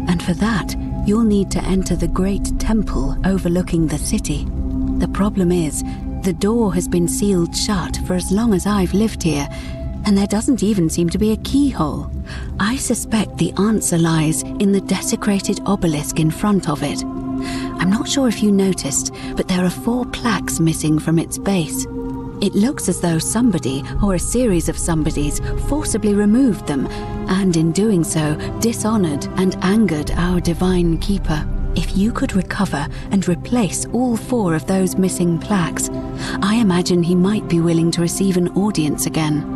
and for that, you'll need to enter the great temple overlooking the city. The problem is, the door has been sealed shut for as long as I've lived here, and there doesn't even seem to be a keyhole. I suspect the answer lies in the desecrated obelisk in front of it. I'm not sure if you noticed, but there are 4 plaques missing from its base. It looks as though somebody, or a series of somebodies, forcibly removed them, and in doing so, dishonored and angered our divine keeper. If you could recover and replace all 4 of those missing plaques, I imagine he might be willing to receive an audience again.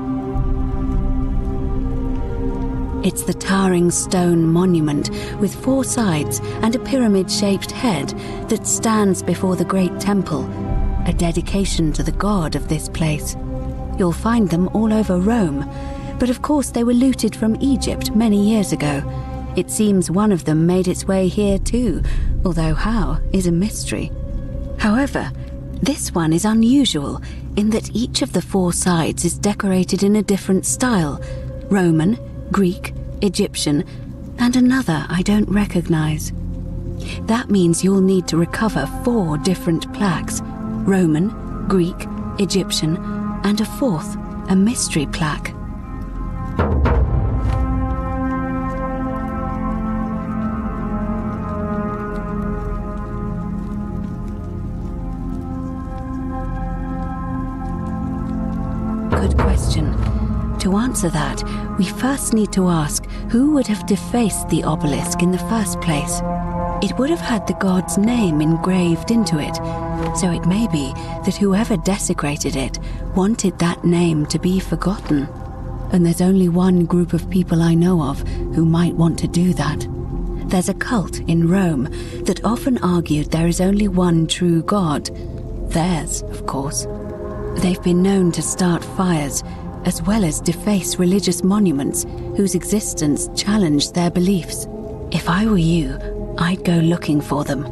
It's the towering stone monument with 4 sides and a pyramid-shaped head that stands before the great temple, a dedication to the god of this place. You'll find them all over Rome, but of course they were looted from Egypt many years ago. It seems one of them made its way here too, although how is a mystery. However, this one is unusual in that each of the 4 sides is decorated in a different style: Roman, Greek, Egyptian, and another I don't recognize. That means you'll need to recover 4 different plaques: Roman, Greek, Egyptian, and a 4th, a mystery plaque. Good question. To answer that, we first need to ask who would have defaced the obelisk in the first place. It would have had the god's name engraved into it, so it may be that whoever desecrated it wanted that name to be forgotten. And there's only one group of people I know of who might want to do that. There's a cult in Rome that often argued there is only one true god. Theirs, of course. They've been known to start fires, as well as deface religious monuments whose existence challenged their beliefs. If I were you, I'd go looking for them.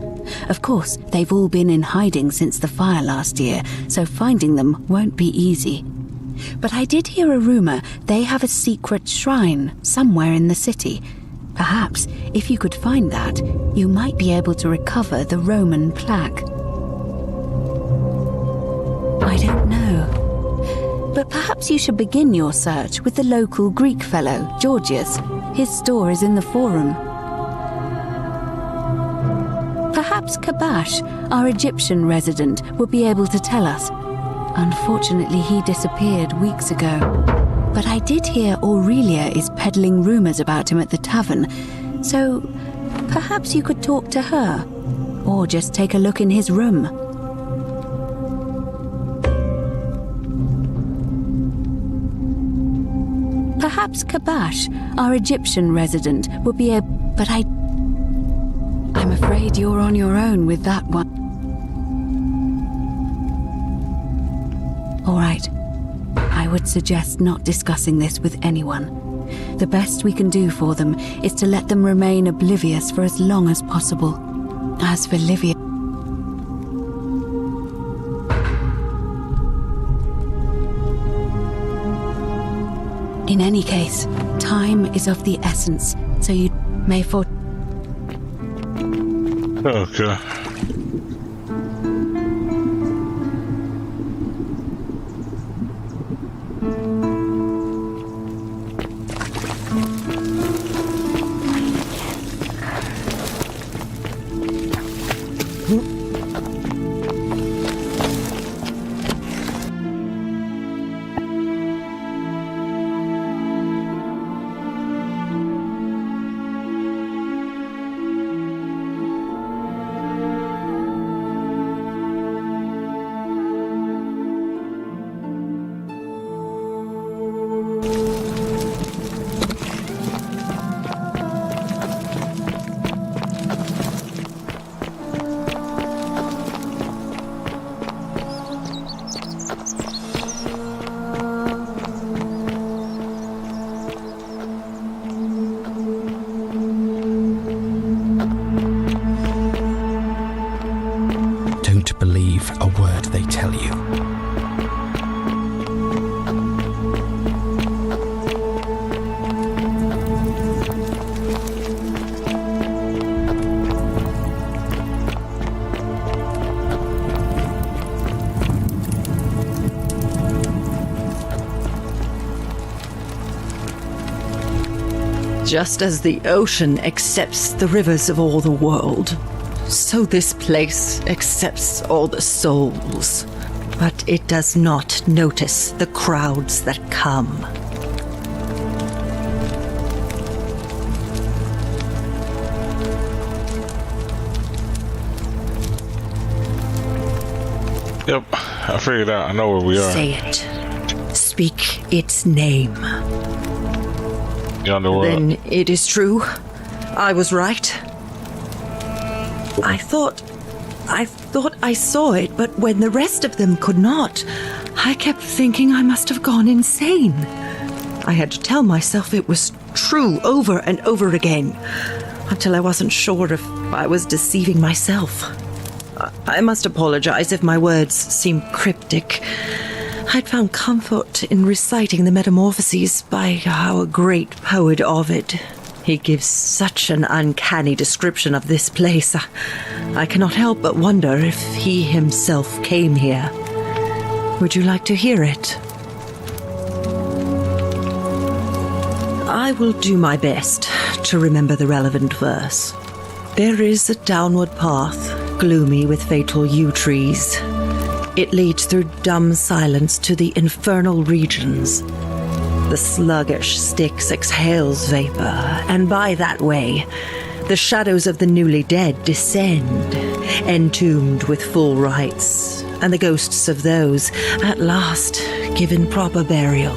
Of course, they've all been in hiding since the fire last year, so finding them won't be easy. But I did hear a rumor they have a secret shrine somewhere in the city. Perhaps, if you could find that, you might be able to recover the Roman plaque. I don't know. But perhaps you should begin your search with the local Greek fellow, Georgius. His store is in the forum. Perhaps Kabash, our Egyptian resident, would be able to tell us. Unfortunately, he disappeared weeks ago. But I did hear Aurelia is peddling rumours about him at the tavern, so perhaps you could talk to her, or just take a look in his room. Perhaps Kabash, our Egyptian resident, would be a... but I'm afraid you're on your own with that one. All right. I would suggest not discussing this with anyone. The best we can do for them is to let them remain oblivious for as long as possible. As for Livia... In any case, time is of the essence, so you may for... Okay. Don't believe a word they tell you. Just as the ocean accepts the rivers of all the world, so this place accepts all the souls. But it does not notice the crowds that come. Yep, I figured out. I know where we are. Say it. Speak its name. The underworld. Then it is true. I was right. I thought I saw it, but when the rest of them could not, I kept thinking I must have gone insane. I had to tell myself it was true over and over again, until I wasn't sure if I was deceiving myself. I must apologize if my words seem cryptic. I'd found comfort in reciting the Metamorphoses by our great poet Ovid. He gives such an uncanny description of this place. I cannot help but wonder if he himself came here. Would you like to hear it? I will do my best to remember the relevant verse. There is a downward path, gloomy with fatal yew trees. It leads through dumb silence to the infernal regions. The sluggish Styx exhales vapor, and by that way, the shadows of the newly dead descend, entombed with full rites, and the ghosts of those, at last, given proper burial.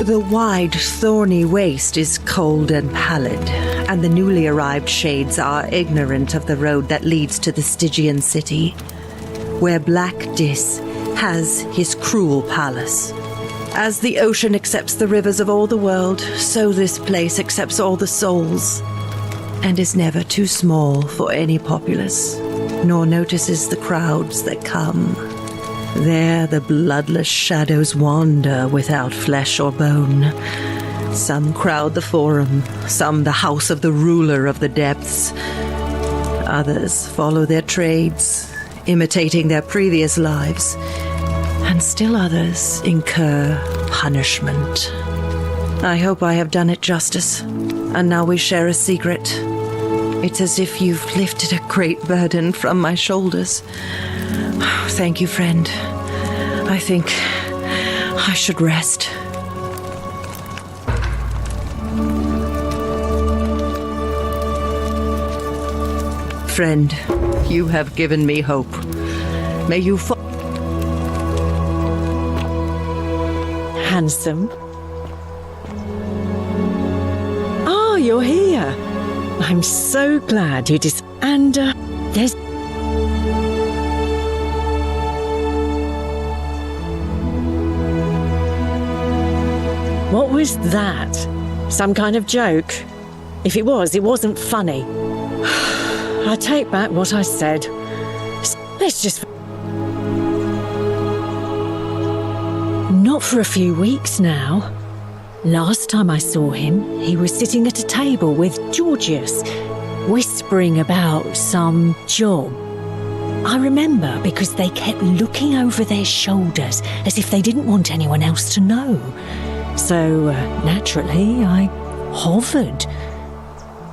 The wide, thorny waste is cold and pallid, and the newly arrived shades are ignorant of the road that leads to the Stygian city, where Black Dis has his cruel palace. As the ocean accepts the rivers of all the world, so this place accepts all the souls, and is never too small for any populace, nor notices the crowds that come. There the bloodless shadows wander without flesh or bone. Some crowd the forum, some the house of the ruler of the depths. Others follow their trades, imitating their previous lives, and still others incur punishment. I hope I have done it justice, and now we share a secret. It's as if you've lifted a great burden from my shoulders. Thank you, friend. I think I should rest. Friend, you have given me hope. May you Handsome. Ah, you're here. I'm so glad you and there's... What was that? Some kind of joke? If it was, it wasn't funny. I take back what I said. Let's just... Not for a few weeks now. Last time I saw him, he was sitting at a table with Georgius, whispering about some job. I remember because they kept looking over their shoulders as if they didn't want anyone else to know. So, naturally, I hovered.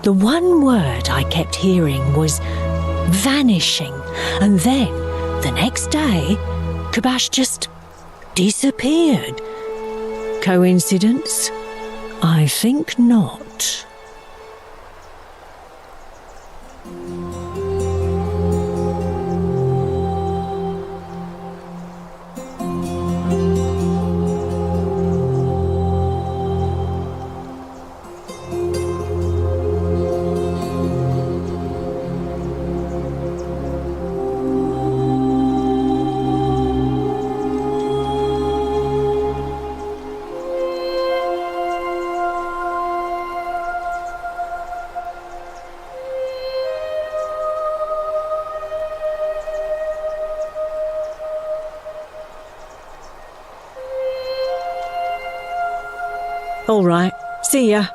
The one word I kept hearing was vanishing, and then, the next day, Kabash just disappeared. Coincidence? I think not. All right. See ya.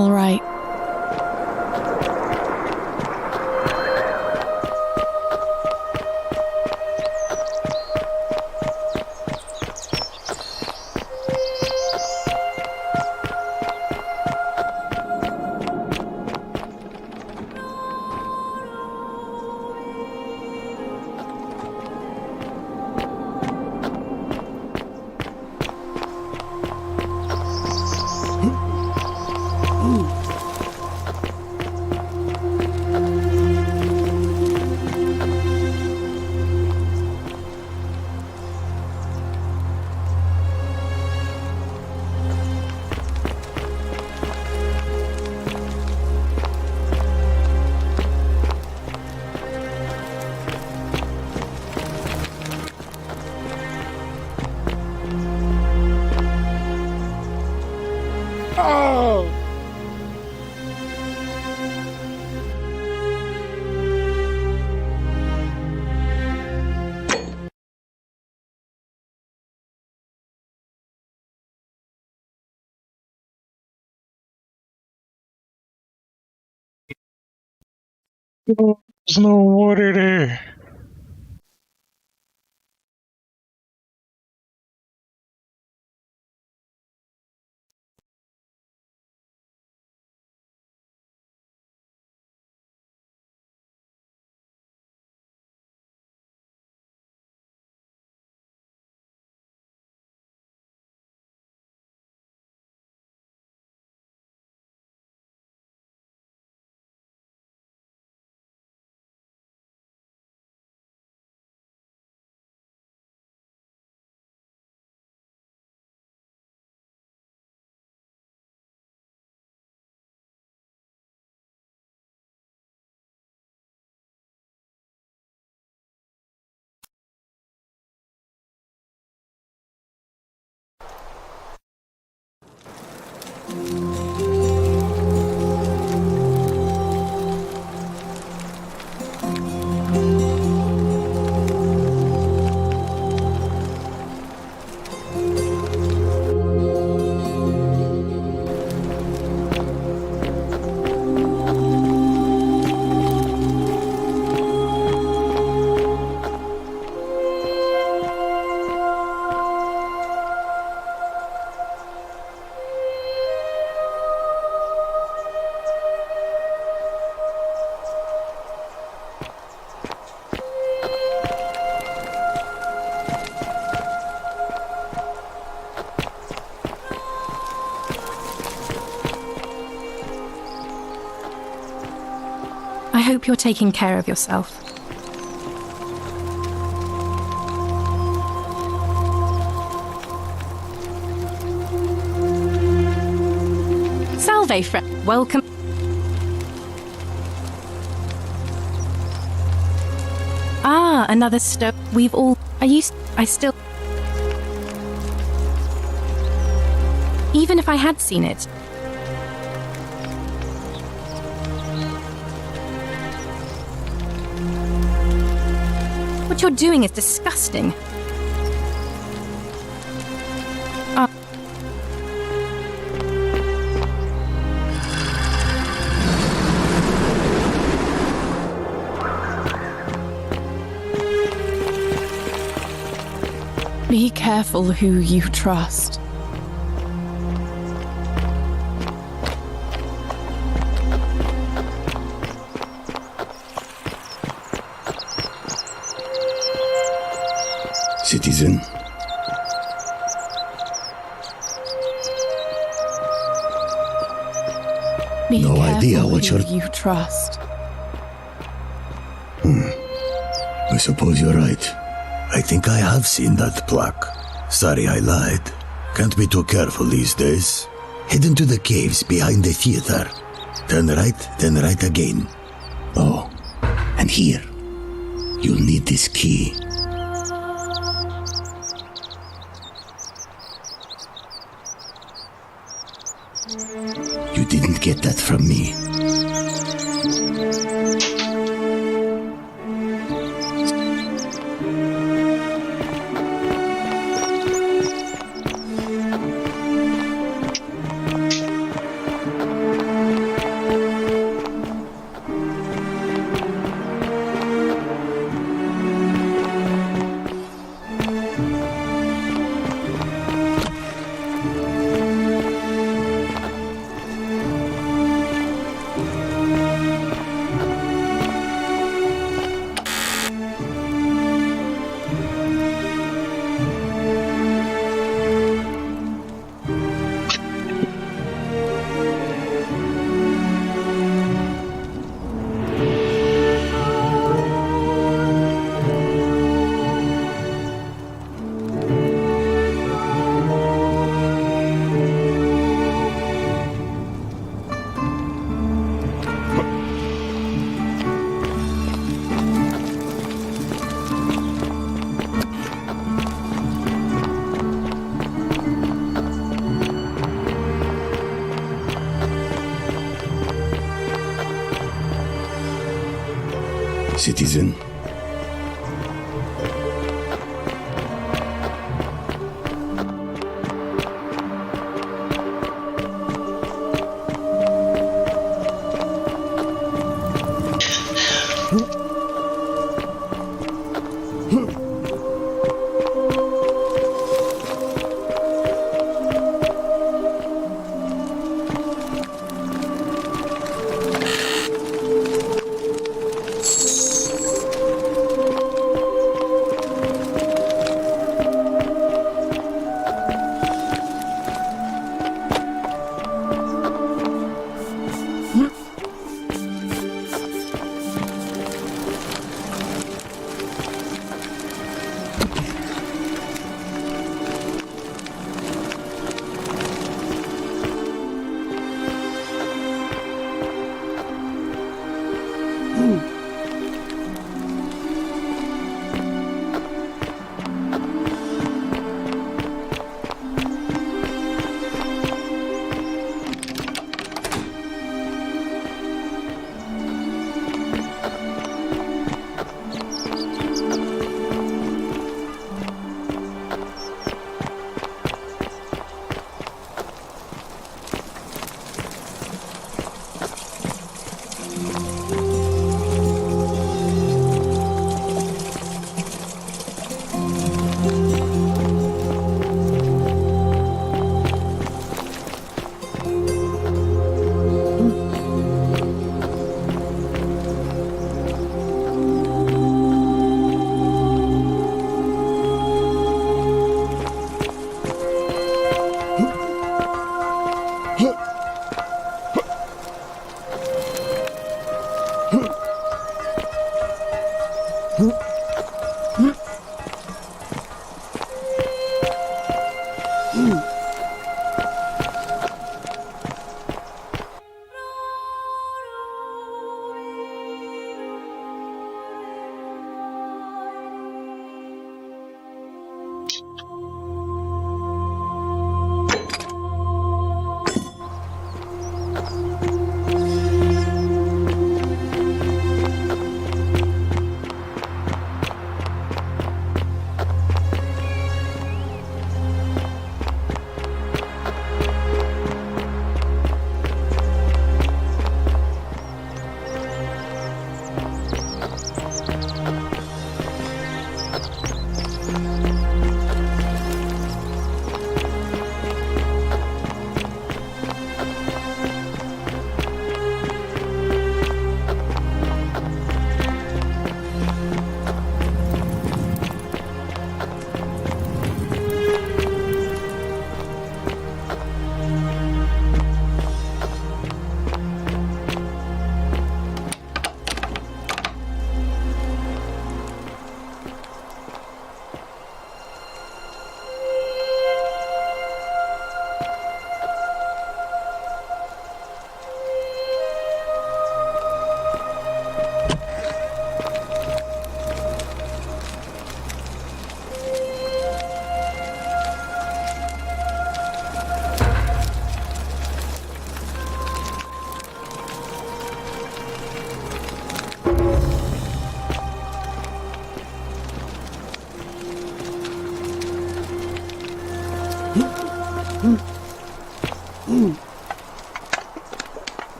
All right. There's no water there. I hope you're taking care of yourself. Salve, friend. Welcome. Ah, another stone. We've all... I still... Even if I had seen it, what you're doing is disgusting. Be careful who you trust. Citizen. Be No careful idea what who you're- you trust. I suppose you're right. I think I have seen that plaque. Sorry I lied. Can't be too careful these days. Head into the caves behind the theater. Turn right, then right again. Oh, and here. You'll need this key. You didn't get that from me. citizen.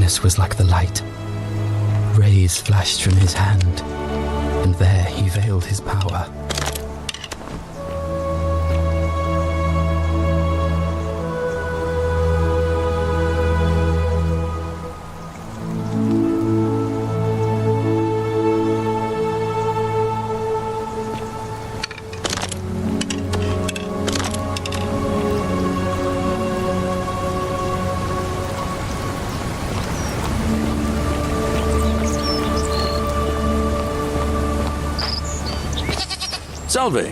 darkness was like the light. Rays flashed from his hand, and there he veiled his power. Salve.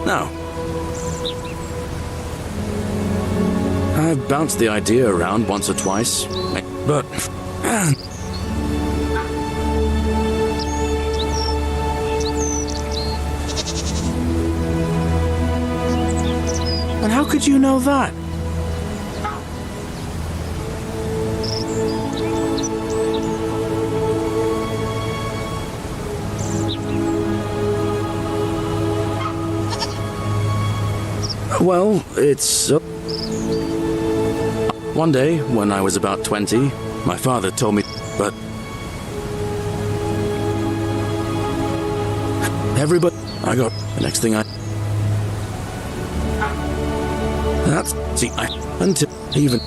Now, I've bounced the idea around once or twice, but and how could you know that? Well, it's... One day, when I was about 20, my father told me, but... Everybody... I got... The next thing I... That's... See, I... Until... Even...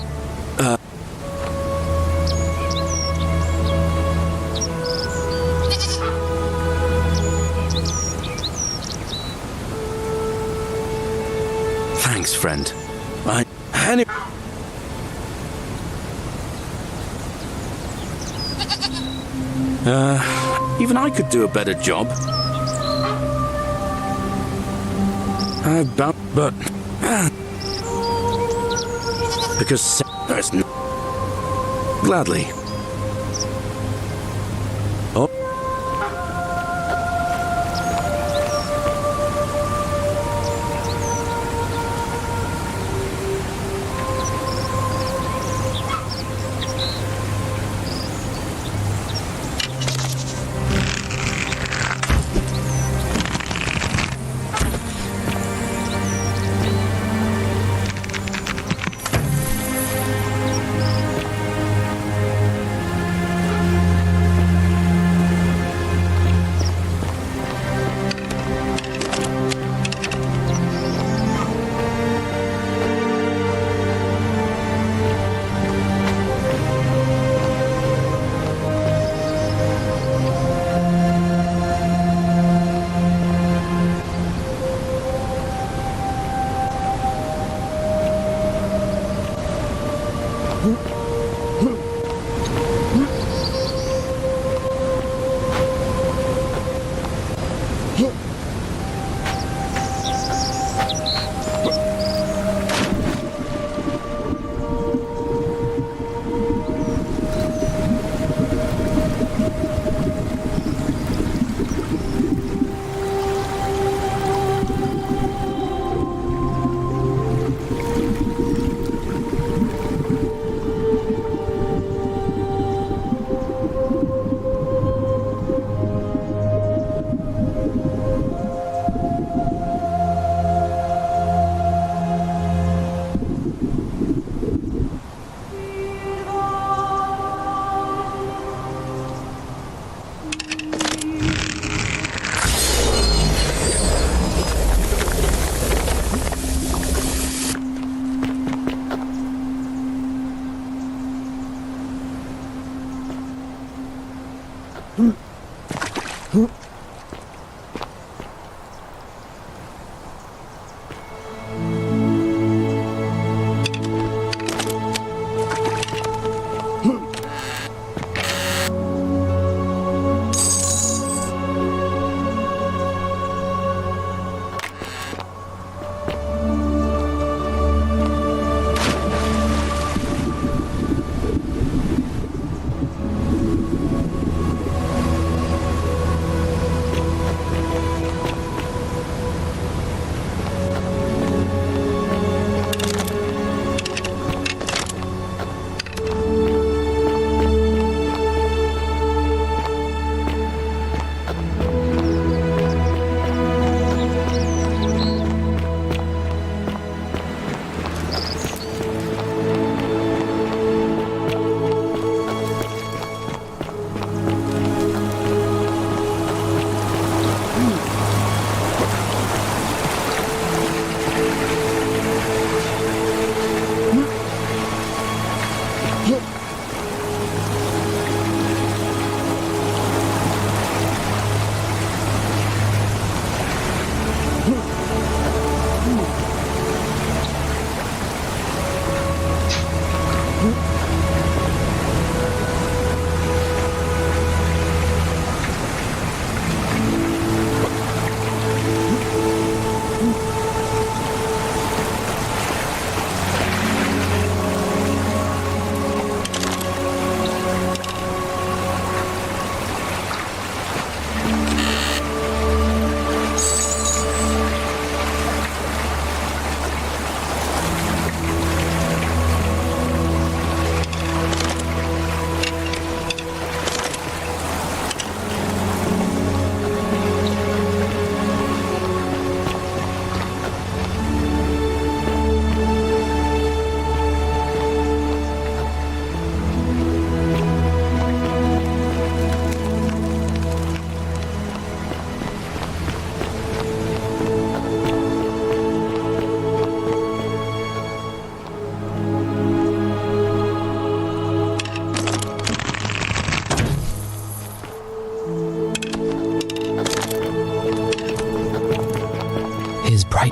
Thanks, friend. Even I could do a better job. But... Because there's no... Gladly. Oh.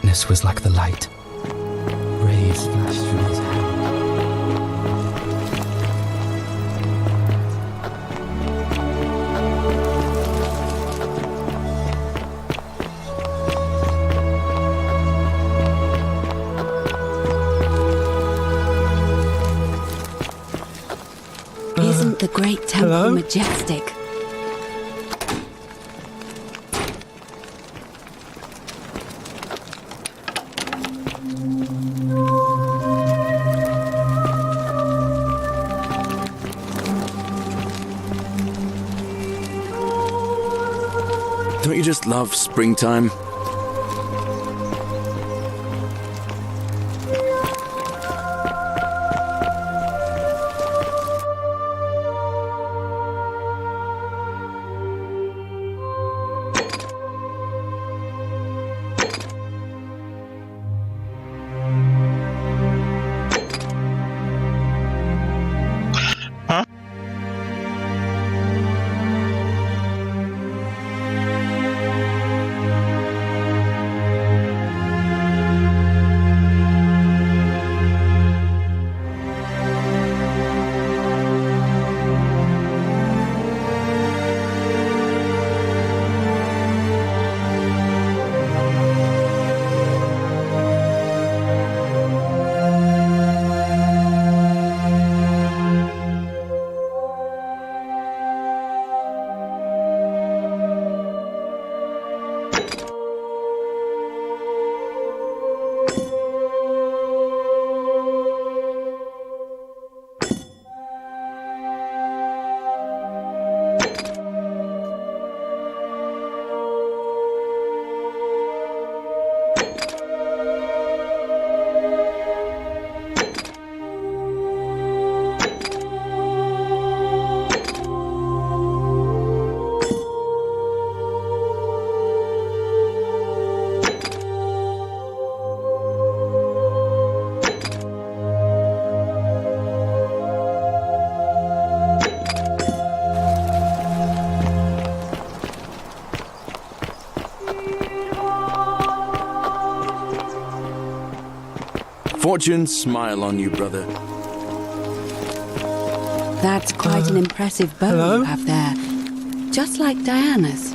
darkness was like the light. Rays flashed from his hand. Isn't the great temple majestic? Don't you just love springtime? Fortune smile on you, brother. That's quite an impressive bow you have there. Just like Diana's.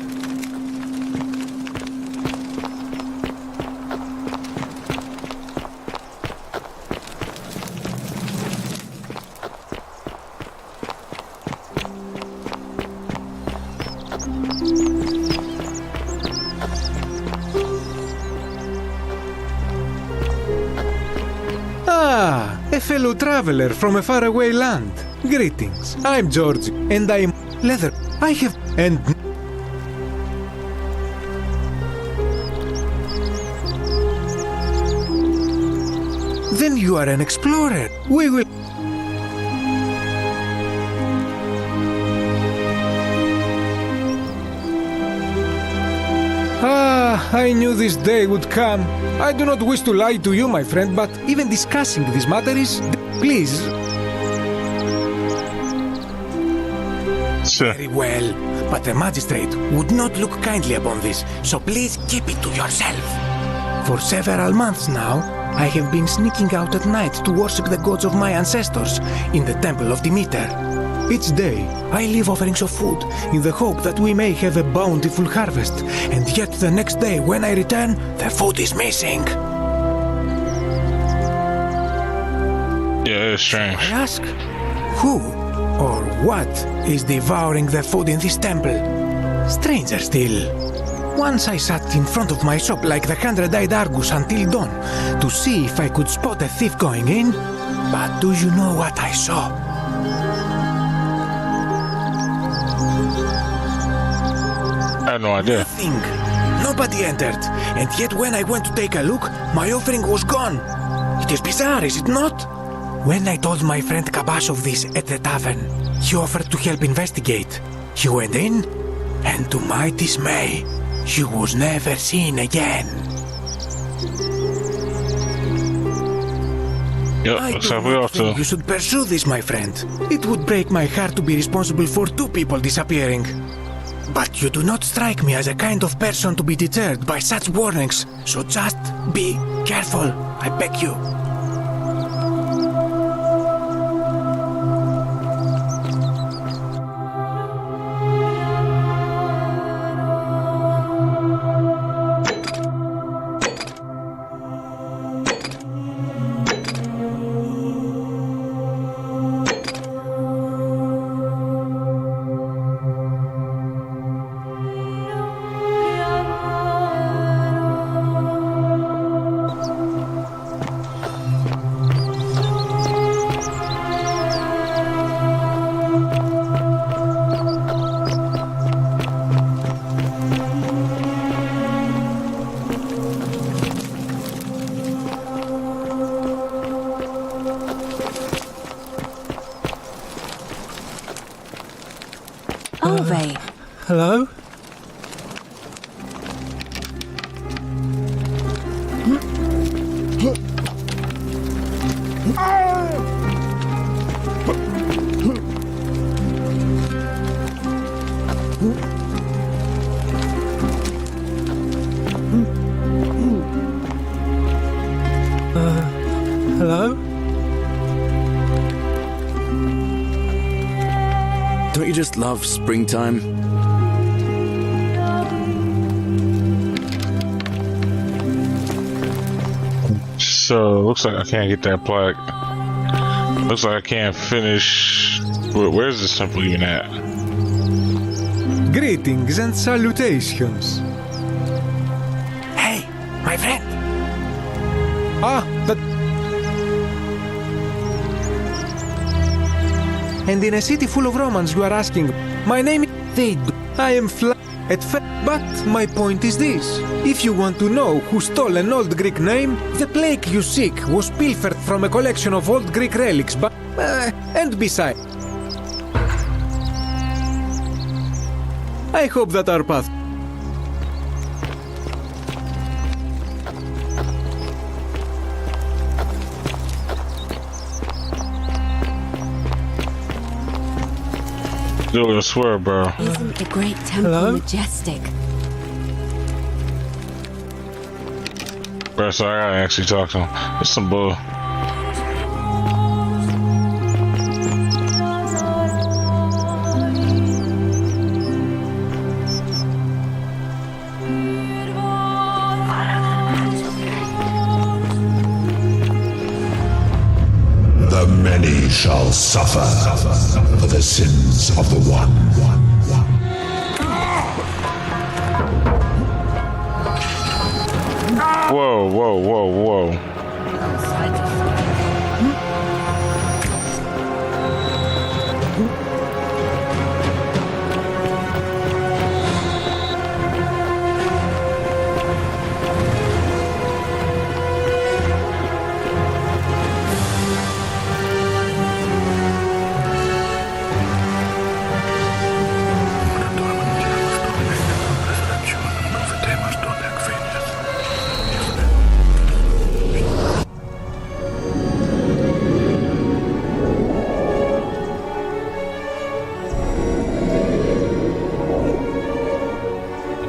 Ah, a fellow traveler from a faraway land. Greetings, I'm George, and I'm leather. I have... and... Then you are an explorer. We will... I knew this day would come. I do not wish to lie to you, my friend, but even discussing this matter is... Please. Very well, but the magistrate would not look kindly upon this, so please keep it to yourself. For several months now, I have been sneaking out at night to worship the gods of my ancestors in the temple of Demeter. Each day, I leave offerings of food in the hope that we may have a bountiful harvest, and yet the next day when I return, the food is missing. Yeah, it's strange. I ask, who or what is devouring the food in this temple? Stranger still. Once I sat in front of my shop like the 100-eyed Argus until dawn to see if I could spot a thief going in, but do you know what I saw? I have no idea. Nothing. Nobody entered, and yet when I went to take a look, my offering was gone. It is bizarre, is it not? When I told my friend Kabash of this at the tavern, he offered to help investigate. He went in, and to my dismay, he was never seen again. Yep, that's how we are too. You should pursue this, my friend. It would break my heart to be responsible for two people disappearing. But you do not strike me as a kind of person to be deterred by such warnings, so just be careful, I beg you. Ove. Hello? Hello? Don't you just love springtime? So, looks like I can't get that plaque. Looks like I can't finish. Where's this temple even at? Greetings and salutations. Hey, my friend. Ah, that... And in a city full of Romans you are asking, my name is Thade. I am but my point is this. If you want to know who stole an old Greek name, the plaque you seek was pilfered from a collection of old Greek relics, but... and besides... I hope that our path... Dude, I swear, bro. Isn't the great temple majestic? Bro, so I gotta actually talk to him. It's some bull. The many shall suffer for the sins of the one. Whoa, whoa, whoa, whoa.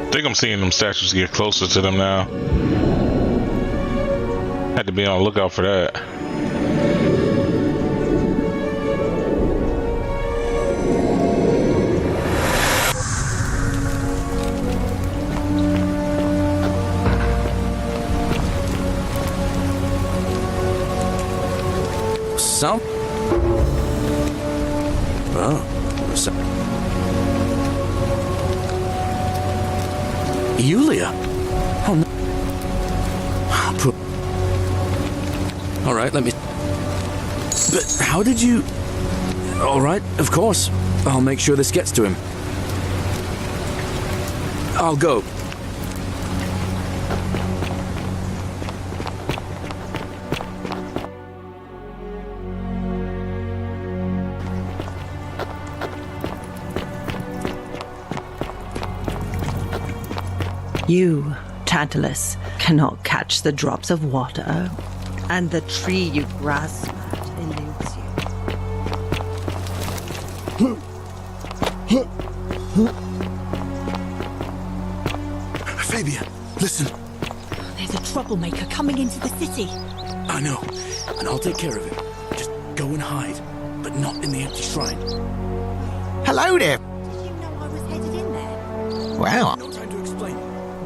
I think I'm seeing them statues get closer to them now. Had to be on the lookout for that. Some? Oh, some. Yulia? Oh no. All right, let me... But how did you... All right, of course. I'll make sure this gets to him. I'll go. You, Tantalus, cannot catch the drops of water, and the tree you grasp at eludes you. Fabia, listen. There's a troublemaker coming into the city. I know, and I'll take care of him. Just go and hide, but not in the empty shrine. Hello there. Did you know I was headed in there? Wow. No time to explain.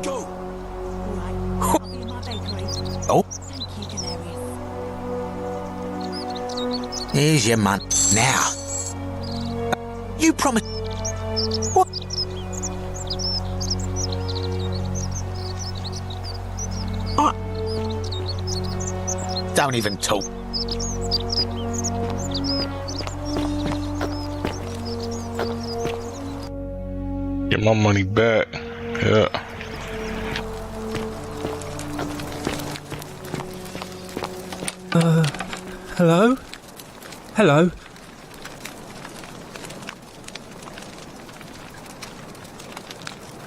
Go! All right, I'll be in my bakery. Oh, Thank you, Galerius. here's your money. Now. You promised... What? Don't even talk. Get my money back. Yeah. Hello? Hello?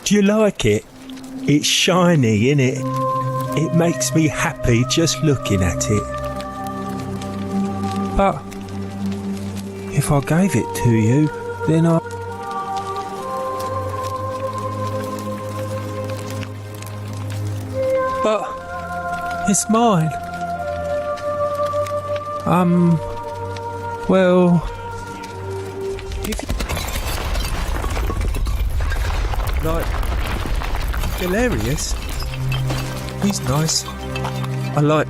Do you like it? It's shiny, innit? It makes me happy just looking at it. But if I gave it to you, then I... But it's mine. Well... If... Like... Galerius? He's nice. I like...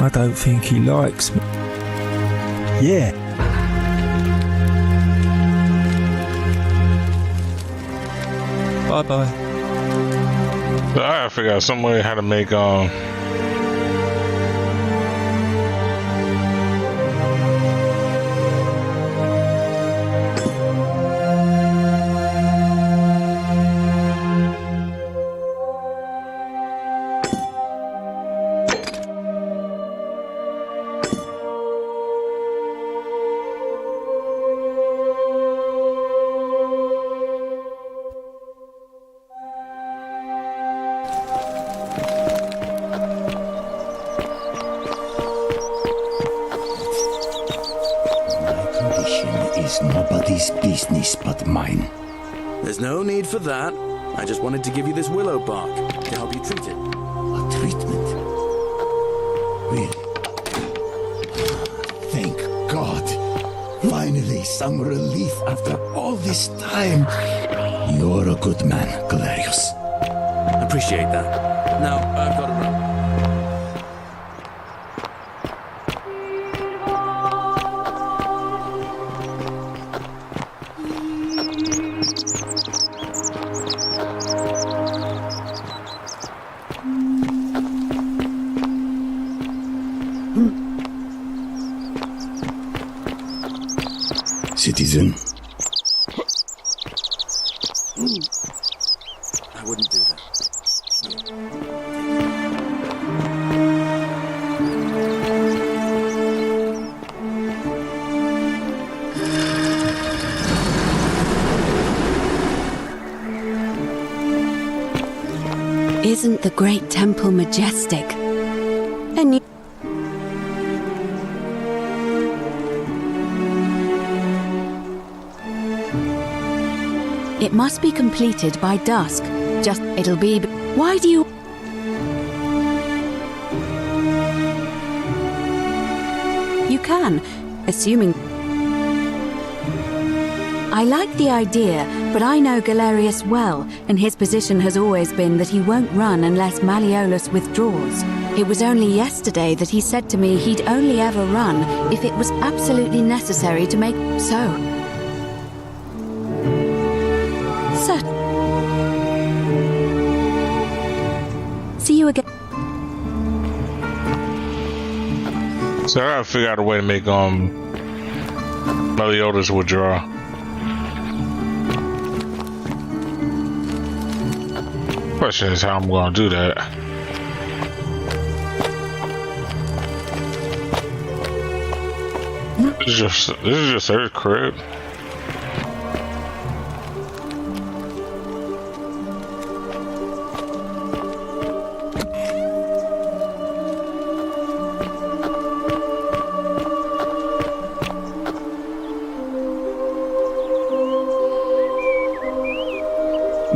I don't think he likes me. Yeah. Bye-bye. I gotta figure out some way how to make Is nobody's business but mine. There's no need for that. I just wanted to give you this willow bark to help you treat it. A treatment? Really? Thank God. Finally, some relief after all this time. You're a good man, Galerius. Appreciate that. Now, I've got to run. Citizen. I wouldn't do that. Isn't the great temple majestic? And you... It must be completed by dusk. Just, it'll be... Why do you... You can, assuming... I like the idea, but I know Galerius well, and his position has always been that he won't run unless Malleolus withdraws. It was only yesterday that he said to me he'd only ever run if it was absolutely necessary to make... So... See you again. So I gotta figure out a way to make Meliodas withdraw. Question is how I'm gonna do that. This is just her crib.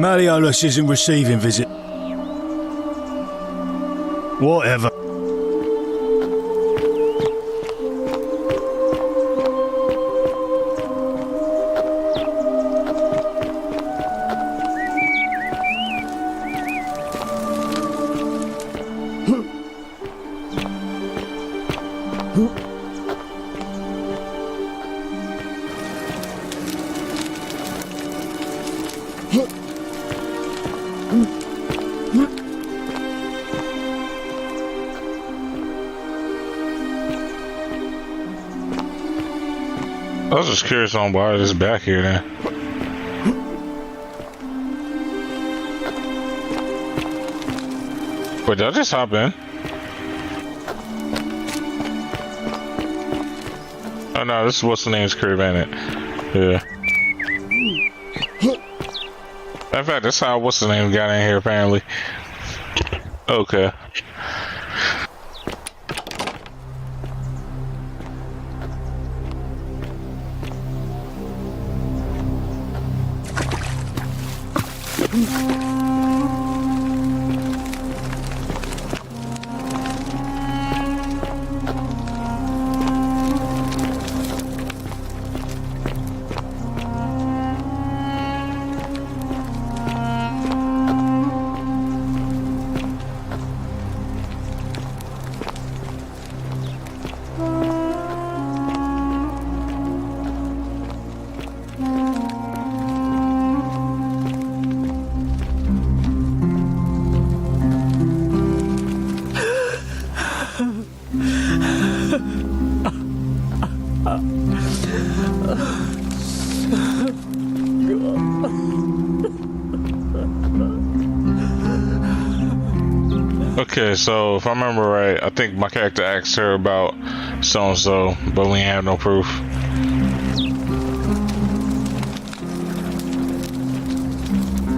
Malleolus isn't receiving visit. Whatever. I was just curious on why it is back here then. Wait, did I just hop in? Oh no, this is what's the name's crib, ain't it? Yeah. In fact, that's how what's the name got in here apparently. Okay. Okay, so if I remember right, I think my character asked her about so-and-so, but we ain't have no proof.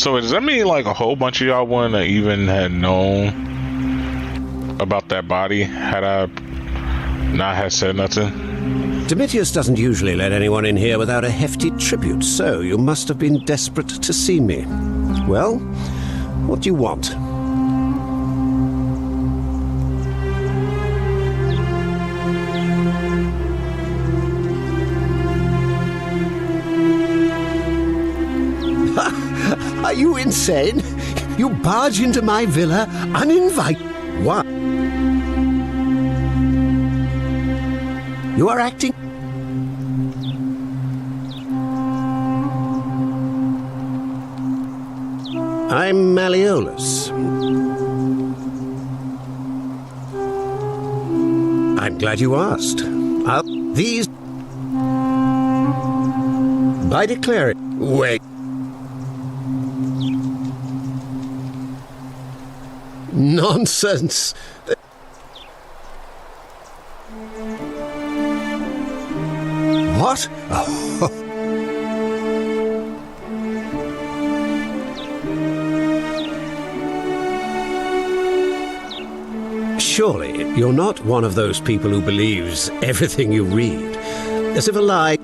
So wait, does that mean like a whole bunch of y'all wouldn't have even had known about that body had I not had said nothing? Domitius doesn't usually let anyone in here without a hefty tribute, so you must have been desperate to see me. Well, what do you want? Are you insane? You barge into my villa uninvited. What? You are acting... I'm Malleolus. I'm glad you asked. These... By declaring... Wait. Nonsense. What? Oh. Surely you're not one of those people who believes everything you read, as if a lie...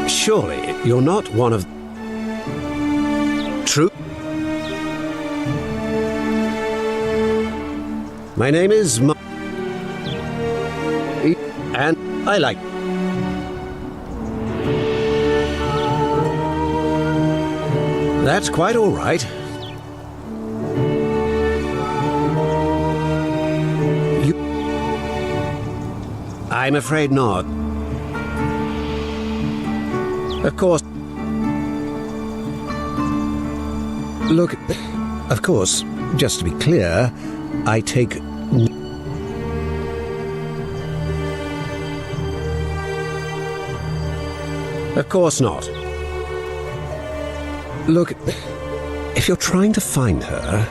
Surely you're not one of... True? My name is and I like... That's quite all right. I'm afraid not. Of course. Look, of course, just to be clear, I take... Of course not. Look, if you're trying to find her,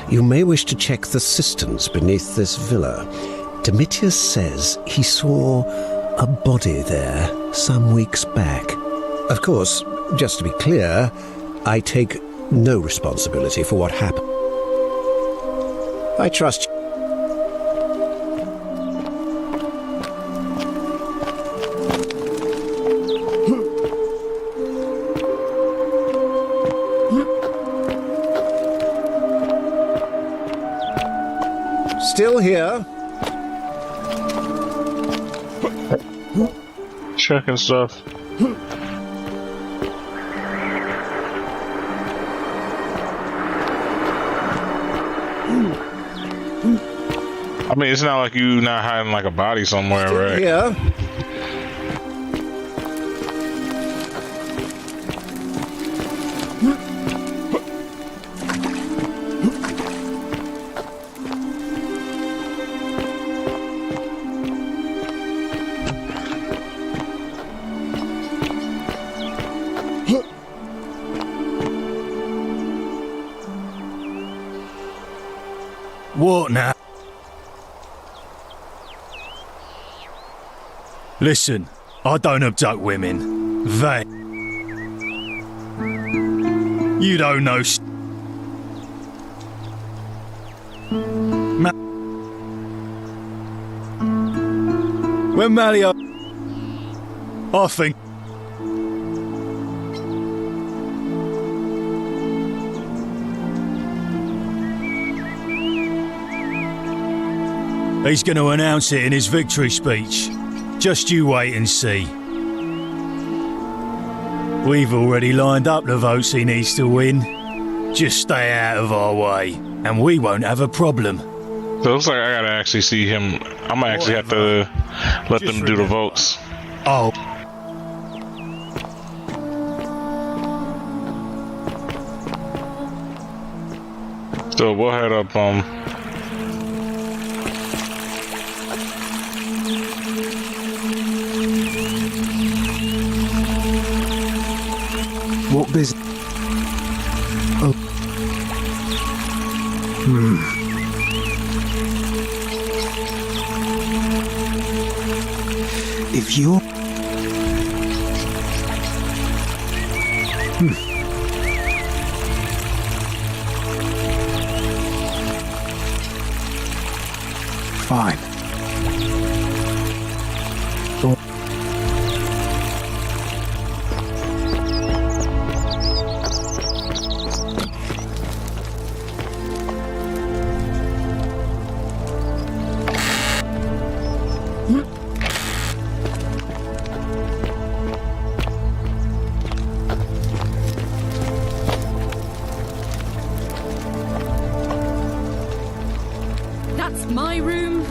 you may wish to check the cisterns beneath this villa. Domitius says he saw a body there some weeks back. Of course, just to be clear, I take no responsibility for what happened. I trust you. Still here. Checking stuff. I mean, it's not like you not hiding like a body somewhere, Still right? Here. What now? Listen, I don't abduct women. They... You don't know When Malio... I think... He's going to announce it in his victory speech. Just you wait and see. We've already lined up the votes he needs to win. Just stay out of our way, and we won't have a problem. So it looks like I gotta actually see him. I might actually have to let them do the votes. Oh. So we'll head up, What business? Oh. If you're... Fine. That's my room.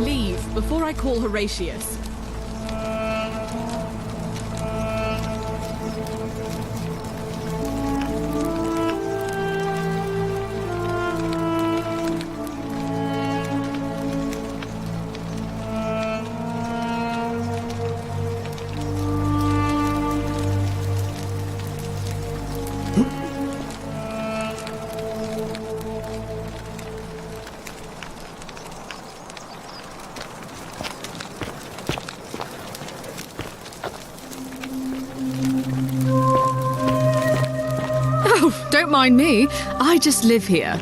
Leave before I call Horatius. Don't mind me. I just live here.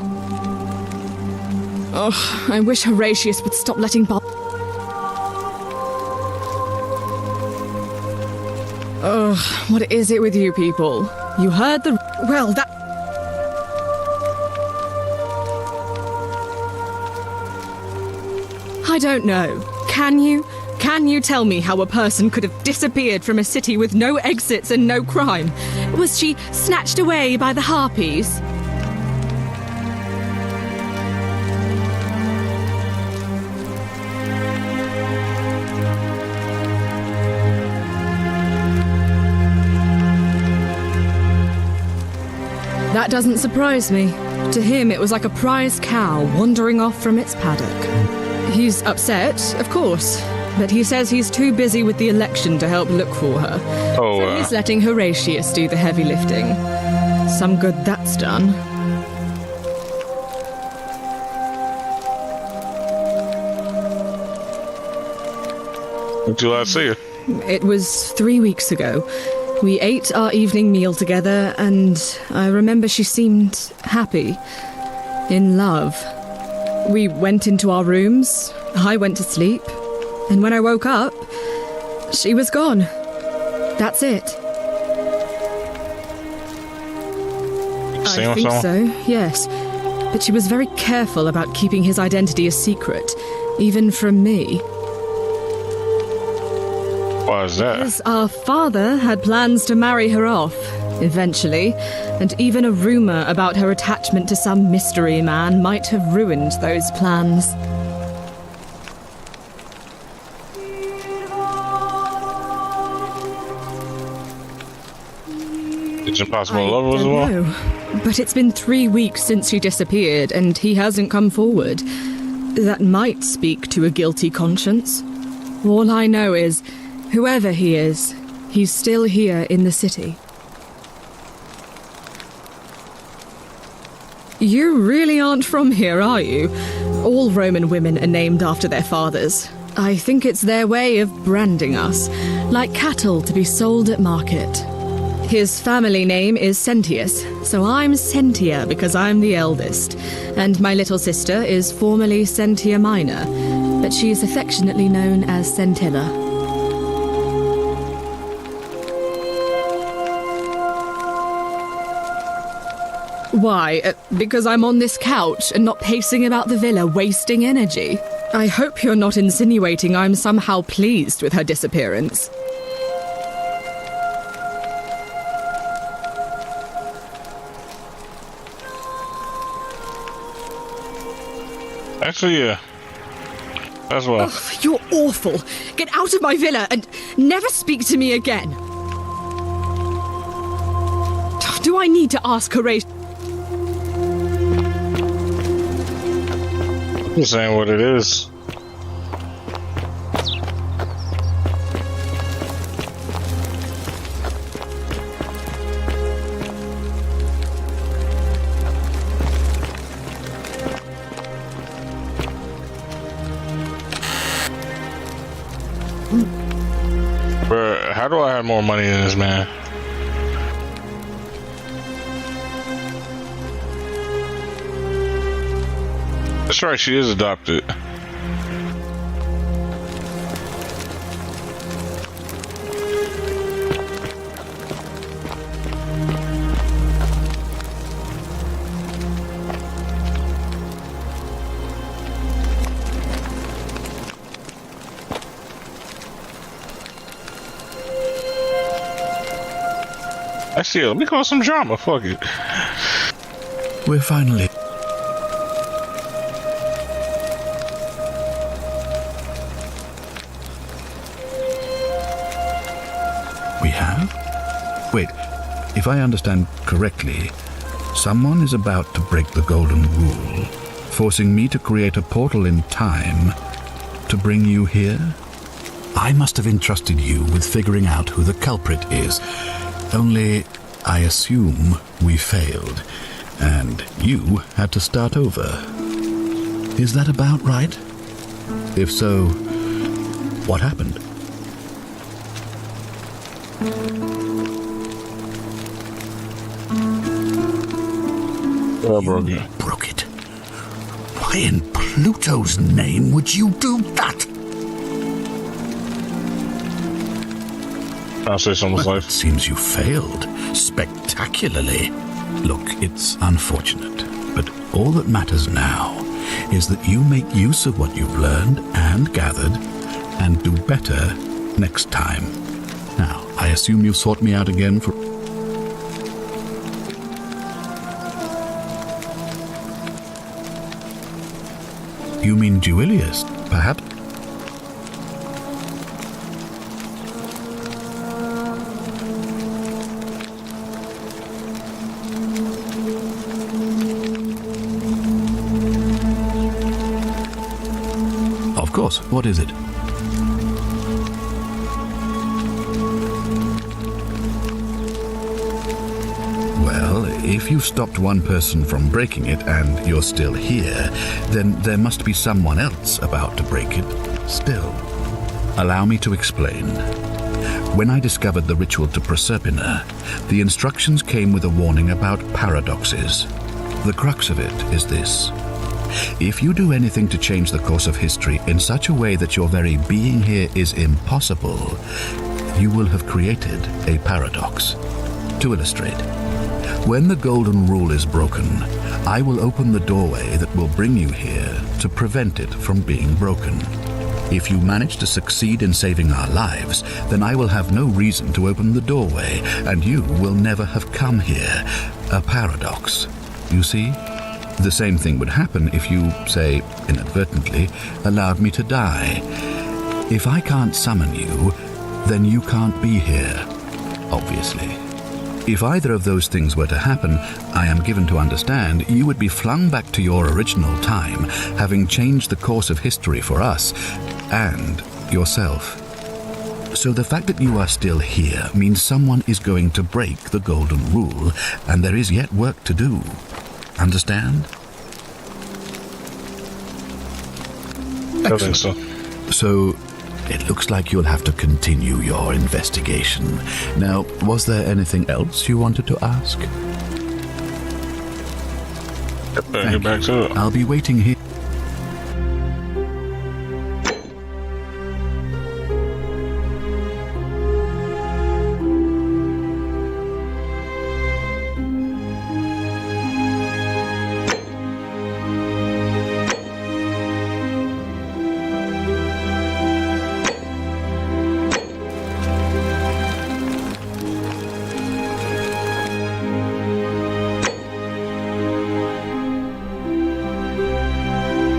Oh, I wish Horatius would stop letting Bob. Ugh, what is it with you people? You heard the... Well, that... I don't know. Can you? Can you tell me how a person could have disappeared from a city with no exits and no crime? Was she snatched away by the harpies? That doesn't surprise me. To him, it was like a prize cow wandering off from its paddock. He's upset, of course, but he says he's too busy with the election to help look for her. So he's letting Horatius do the heavy lifting. Some good that's done. Would you like to see her? It was 3 weeks ago. We ate our evening meal together, and I remember she seemed happy, in love. We went into our rooms, I went to sleep, and when I woke up, she was gone. That's it. I think so, yes. But she was very careful about keeping his identity a secret, even from me. Why is that? Because our father had plans to marry her off, eventually, and even a rumour about her attachment to some mystery man might have ruined those plans. It's impossible to love her as well? No, but it's been 3 weeks since she disappeared, and he hasn't come forward. That might speak to a guilty conscience. All I know is, whoever he is, he's still here in the city. You really aren't from here, are you? All Roman women are named after their fathers. I think it's their way of branding us, like cattle to be sold at market. His family name is Sentius, so I'm Sentia because I'm the eldest, and my little sister is formerly Sentia Minor, but she's affectionately known as Centilla. Why? Because I'm on this couch and not pacing about the villa, wasting energy? I hope you're not insinuating I'm somehow pleased with her disappearance. Actually, yeah. As well. Ugh, you're awful. Get out of my villa and never speak to me again. Do I need to ask Horatio? I'm saying what it is. Bruh, how do I have more money than this man? That's right, she is adopted. Actually, let me call some drama. Fuck it. We're finally... We have? Wait, if I understand correctly, someone is about to break the golden rule, forcing me to create a portal in time to bring you here? I must have entrusted you with figuring out who the culprit is. Only, I assume we failed, and you had to start over. Is that about right? If so, what happened? Oh, broke it. Broke it. Why in Pluto's name would you do that? I'll say someone's life. It seems you failed spectacularly. Look, it's unfortunate, but all that matters now is that you make use of what you've learned and gathered and do better next time. Now, I assume you've sought me out again for... You mean Duilius, perhaps? Of course. What is it? Well, if you stopped one person from breaking it and you're still here, then there must be someone else about to break it still. Allow me to explain. When I discovered the ritual to Proserpina, the instructions came with a warning about paradoxes. The crux of it is this. If you do anything to change the course of history in such a way that your very being here is impossible, you will have created a paradox. To illustrate, when the golden rule is broken, I will open the doorway that will bring you here to prevent it from being broken. If you manage to succeed in saving our lives, then I will have no reason to open the doorway, and you will never have come here. A paradox. You see? The same thing would happen if you, say, inadvertently, allowed me to die. If I can't summon you, then you can't be here, obviously. If either of those things were to happen, I am given to understand you would be flung back to your original time, having changed the course of history for us and yourself. So the fact that you are still here means someone is going to break the golden rule, and there is yet work to do. Understand? I think so. So, it looks like you'll have to continue your investigation. Now, was there anything else you wanted to ask? Get back to it. I'll be waiting here.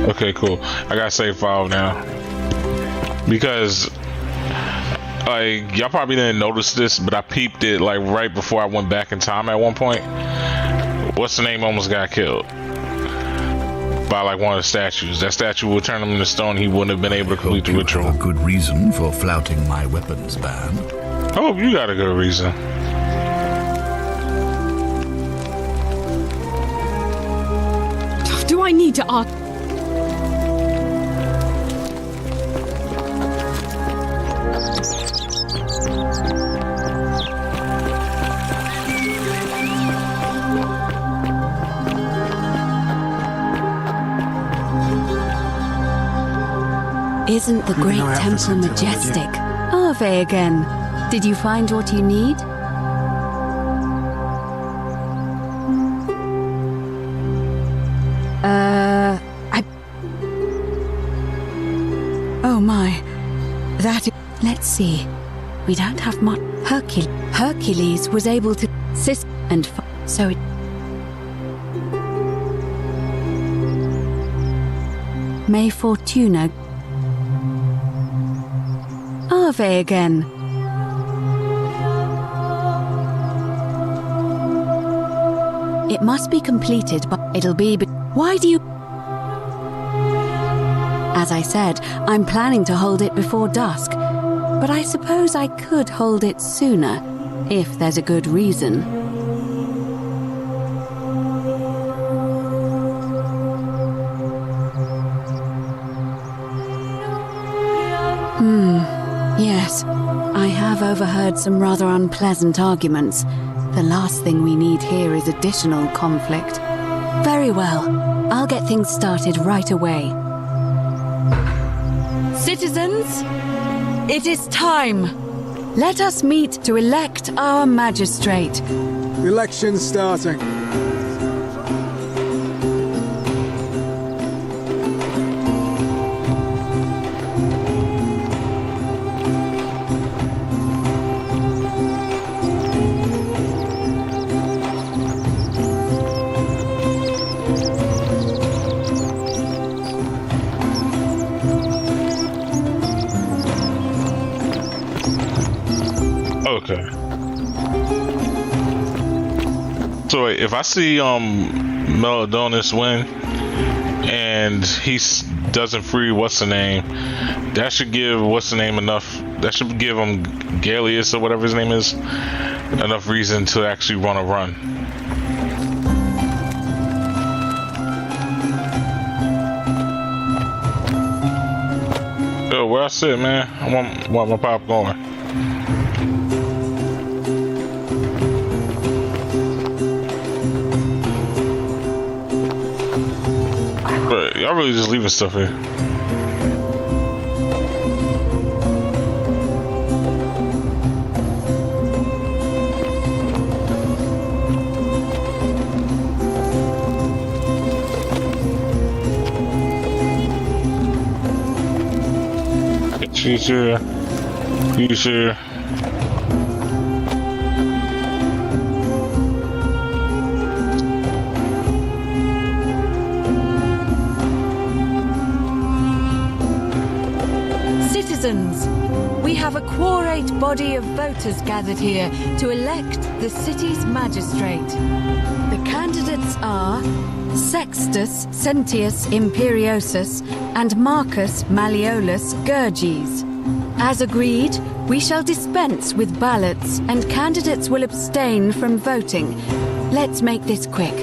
Okay, cool. I got save file now because like y'all probably didn't notice this, but I peeped it like right before I went back in time at one point. What's the name almost got killed by like one of the statues. That statue would turn him into stone. He wouldn't have been able to complete the ritual. Have a good reason for flouting my weapons ban. I hope you got a good reason. Do I need to ask? Isn't the great temple majestic? Ave again. Did you find what you need? Oh my. Let's see. We don't have much. Hercules was able to assist and so it. May Fortuna. Ave again. It must be completed, but it'll be. Why do you? As I said, I'm planning to hold it before dusk, but I suppose I could hold it sooner, if there's a good reason. Yes, I have overheard some rather unpleasant arguments. The last thing we need here is additional conflict. Very well, I'll get things started right away. Citizens, it is time. Let us meet to elect our magistrate. Election starting. Okay. So wait, if I see Melodonus win and he doesn't free what's the name, that should give what's the name enough. That should give him Galeus or whatever his name is enough reason to actually run a run. Yo, where I sit, man? I want my pop going. Y'all really just leaving stuff here. Future. Citizens, we have a quorate body of voters gathered here to elect the city's magistrate. The candidates are Sextus Sentius Imperiosus and Marcus Malleolus Gurges. As agreed, we shall dispense with ballots and candidates will abstain from voting. Let's make this quick.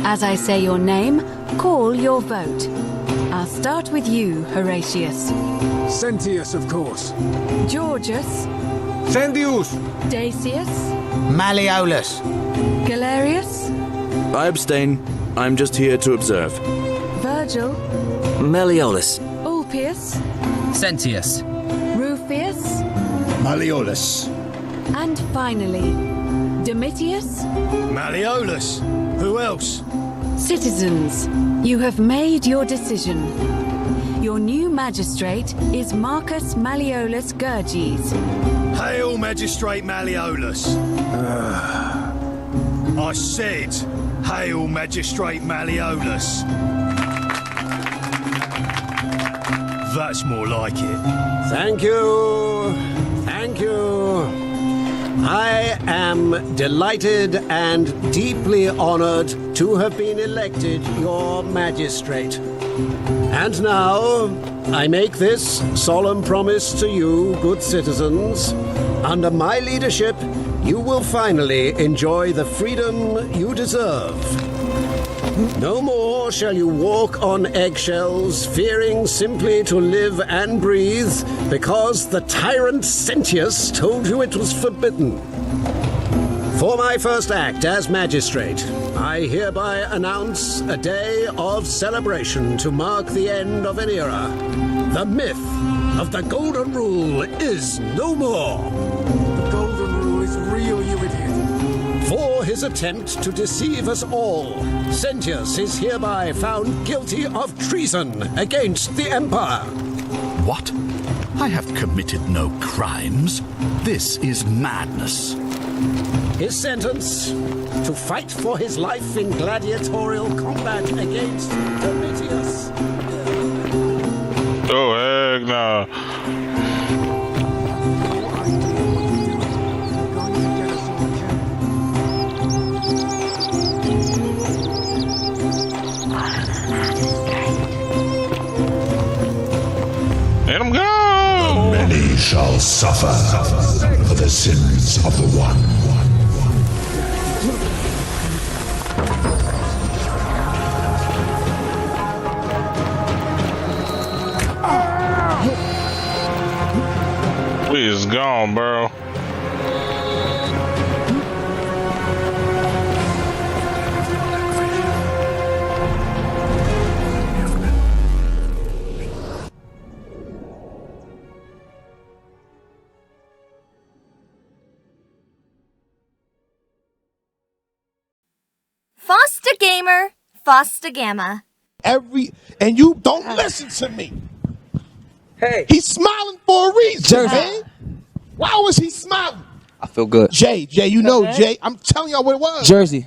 As I say your name, call your vote. I'll start with you, Horatius. Sentius, of course. Georgius. Sendius. Dacius. Malleolus. Galerius. I abstain. I'm just here to observe. Virgil. Malleolus. Ulpius. Sentius. Rufius. Malleolus. And finally, Domitius. Malleolus. Who else? Citizens, you have made your decision. Your new magistrate is Marcus Malleolus Gurges. Hail, Magistrate Malleolus. I said, hail, Magistrate Malleolus. That's more like it. Thank you. Thank you. I am delighted and deeply honored to have been elected your magistrate. And now, I make this solemn promise to you, good citizens. Under my leadership, you will finally enjoy the freedom you deserve. No more shall you walk on eggshells, fearing simply to live and breathe, because the tyrant Sentius told you it was forbidden. For my first act as magistrate, I hereby announce a day of celebration to mark the end of an era. The myth of the Golden Rule is no more. The Golden Rule is real, you idiot. For his attempt to deceive us all, Sentius is hereby found guilty of treason against the Empire. What? I have committed no crimes. This is madness. His sentence, to fight for his life in gladiatorial combat against Domitius. Oh, heck no. Let him go! Many shall suffer for the sins of the one. He's gone, bro. Foster gamer, Foster gamma. And you don't listen to me. Hey. He's smiling for a reason, Jersey. man. Why was he smiling? I feel good. Jay, you know, Jay, I'm telling y'all what it was. Jersey.